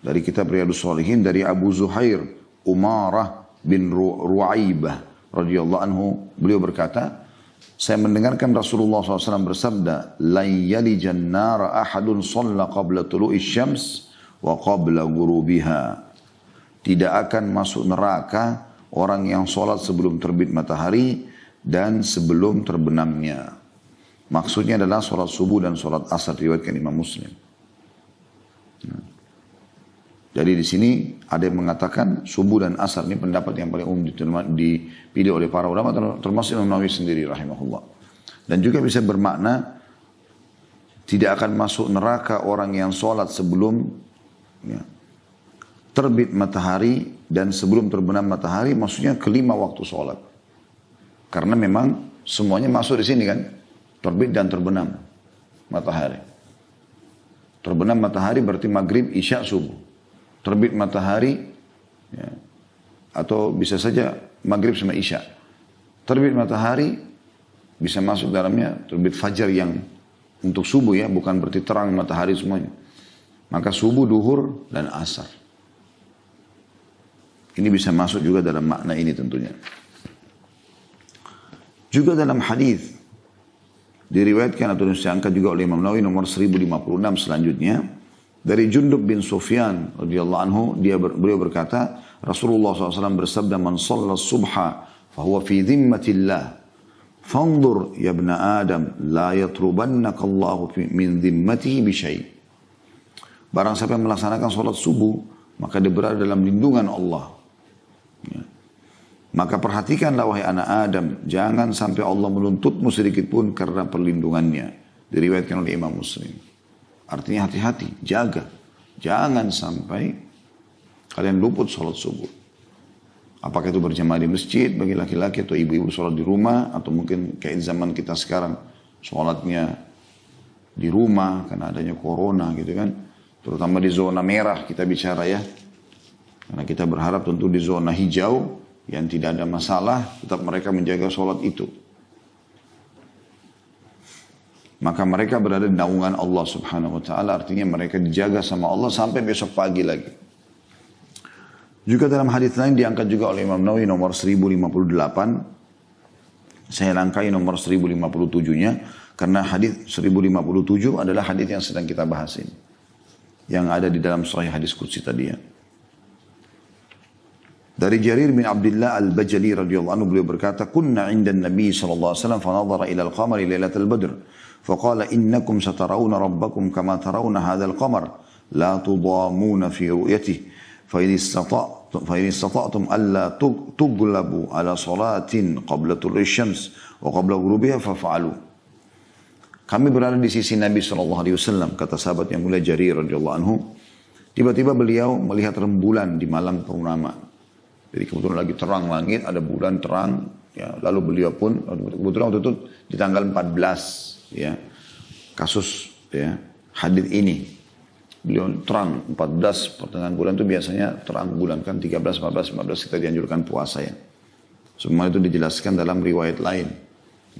dari kitab Riyadhus Shalihin dari Abu Zuhair Umarah bin Ru'aibah radhiyallahu anhu, beliau berkata, saya mendengarkan Rasulullah SAW bersabda, "La yalijan nara ahadun shalla qabla tulu'i syams wa qabla ghurubiha." Tidak akan masuk neraka orang yang sholat sebelum terbit matahari dan sebelum terbenamnya. Maksudnya adalah sholat subuh dan sholat asar, riwayatkan Imam Muslim. Jadi di sini ada yang mengatakan subuh dan asar, ini pendapat yang paling umum dipilih oleh para ulama, termasuk Imam Nawawi sendiri rahimahullah. Dan juga bisa bermakna tidak akan masuk neraka orang yang sholat sebelum terbit matahari dan sebelum terbenam matahari, maksudnya kelima waktu sholat. Karena memang semuanya masuk di sini kan, terbit dan terbenam matahari. Terbenam matahari berarti maghrib, isya, subuh. Terbit matahari, ya, atau bisa saja maghrib sama isya. Terbit matahari bisa masuk dalamnya terbit fajar yang untuk subuh ya, bukan berarti terang matahari semuanya. Maka subuh, duhur, dan asar. Ini bisa masuk juga dalam makna ini tentunya. Juga dalam hadis diriwayatkan atau disangka juga oleh Imam Nawawi nomor 1056 selanjutnya dari Jundub bin Sufyan radhiyallahu anhu, beliau berkata, Rasulullah SAW bersabda, "Man shalla subha fahuwa fi dhimmatillah. Fanzur ya ibn Adam la yatrubannaka Allah min dhimmatihi bi syai'." Barang siapa yang melaksanakan salat subuh, maka dia berada dalam lindungan Allah. Ya. Maka perhatikanlah wahai anak Adam, jangan sampai Allah menuntutmu sedikit pun karena perlindungannya. Diriwayatkan oleh Imam Muslim. Artinya hati-hati, jaga. Jangan sampai kalian luput sholat subuh. Apakah itu berjamaah di masjid bagi laki-laki atau ibu-ibu sholat di rumah, atau mungkin kayak zaman kita sekarang sholatnya di rumah karena adanya corona gitu kan. Terutama di zona merah kita bicara ya. Karena kita berharap tentu di zona hijau yang tidak ada masalah, tetap mereka menjaga sholat itu. Maka mereka berada di naungan Allah subhanahu wa ta'ala, artinya mereka dijaga sama Allah sampai besok pagi lagi. Juga dalam hadis lain diangkat juga oleh Imam Nawawi nomor 1058. Saya langkai nomor 1057-nya, karena hadis 1057 adalah hadis yang sedang kita bahas ini. Yang ada di dalam sahih hadis qudsi tadi ya. Dari Jarir bin Abdullah al-Bajali radhiyallahu anhu, beliau berkata, "Kunna 'inda an-nabi sallallahu alaihi wasallam fa nadhara ila al-qamari lailatal badr, fa qala innakum satarawna rabbakum kama tarawna hadzal qamar, la tudamuna fi ru'yatihi, fa in istata'tum alla tughlabu ala salatin qabla tulu'i syams wa qabla ghurubiha faf'alu." Kami berada di sisi Nabi sallallahu alaihi wasallam, kata sahabat yang mulia Jarir radhiyallahu anhu, tiba-tiba beliau melihat rembulan di malam purnama. Jadi kebetulan lagi terang langit, ada bulan terang, ya, lalu beliau pun kebetulan waktu itu di tanggal 14 ya, kasus ya, hadits ini. Beliau terang 14 pertengahan bulan itu biasanya terang bulan kan 13, 14, 15 kita dianjurkan puasa ya. Semua itu dijelaskan dalam riwayat lain.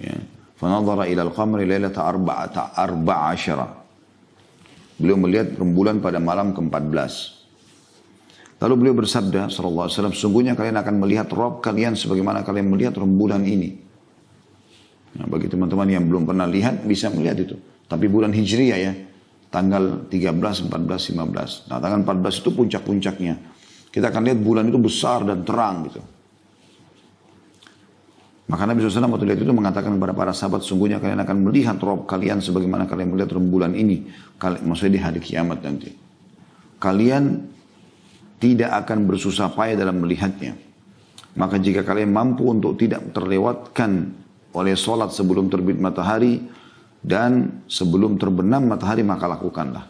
Ya. Fanadhara ila al-qamari lailata 14. Beliau melihat rembulan pada malam ke-14. Lalu beliau bersabda sallallahu alaihi wasallam, sungguhnya kalian akan melihat Rabb kalian sebagaimana kalian melihat rembulan ini. Nah, bagi teman-teman yang belum pernah lihat bisa melihat itu. Tapi bulan Hijriah ya, tanggal 13, 14, 15. Nah, tanggal 14 itu puncak-puncaknya. Kita akan lihat bulan itu besar dan terang gitu. Maka Nabi SAW waktu lihat itu mengatakan kepada para sahabat, sungguhnya kalian akan melihat Rabb kalian sebagaimana kalian melihat rembulan ini. Maksudnya di hari kiamat nanti. Kalian tidak akan bersusah payah dalam melihatnya. Maka jika kalian mampu untuk tidak terlewatkan oleh sholat sebelum terbit matahari dan sebelum terbenam matahari, maka lakukanlah.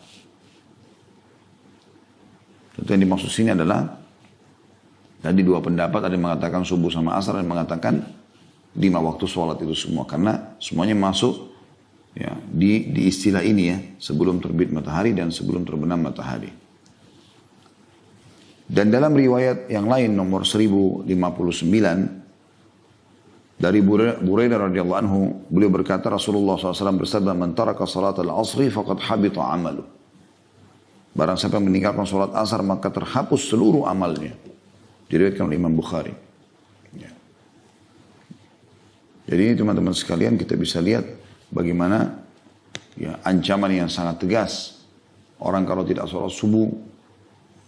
Tentu yang dimaksud sini adalah tadi dua pendapat, ada yang mengatakan subuh sama asar, ada yang mengatakan 5 waktu sholat itu semua, karena semuanya masuk ya di istilah ini ya, sebelum terbit matahari dan sebelum terbenam matahari. Dan dalam riwayat yang lain nomor 1059 dari Buraidah radhiyallahu anhu, beliau berkata Rasulullah SAW bersabda, "Man taraka salat al-asri faqad habita amalu." Barang siapa meninggalkan salat asar maka terhapus seluruh amalnya. Diriwayatkan oleh Imam Bukhari. Ya. Jadi ini teman-teman sekalian, kita bisa lihat bagaimana ya ancaman yang sangat tegas. Orang kalau tidak sholat subuh,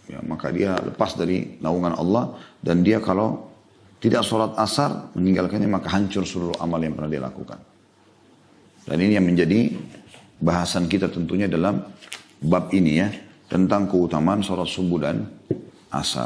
ya, maka dia lepas dari naungan Allah, dan dia kalau tidak sholat asar, meninggalkannya, maka hancur seluruh amal yang pernah dia lakukan. Dan ini yang menjadi bahasan kita tentunya dalam bab ini ya, tentang keutamaan sholat subuh dan asar.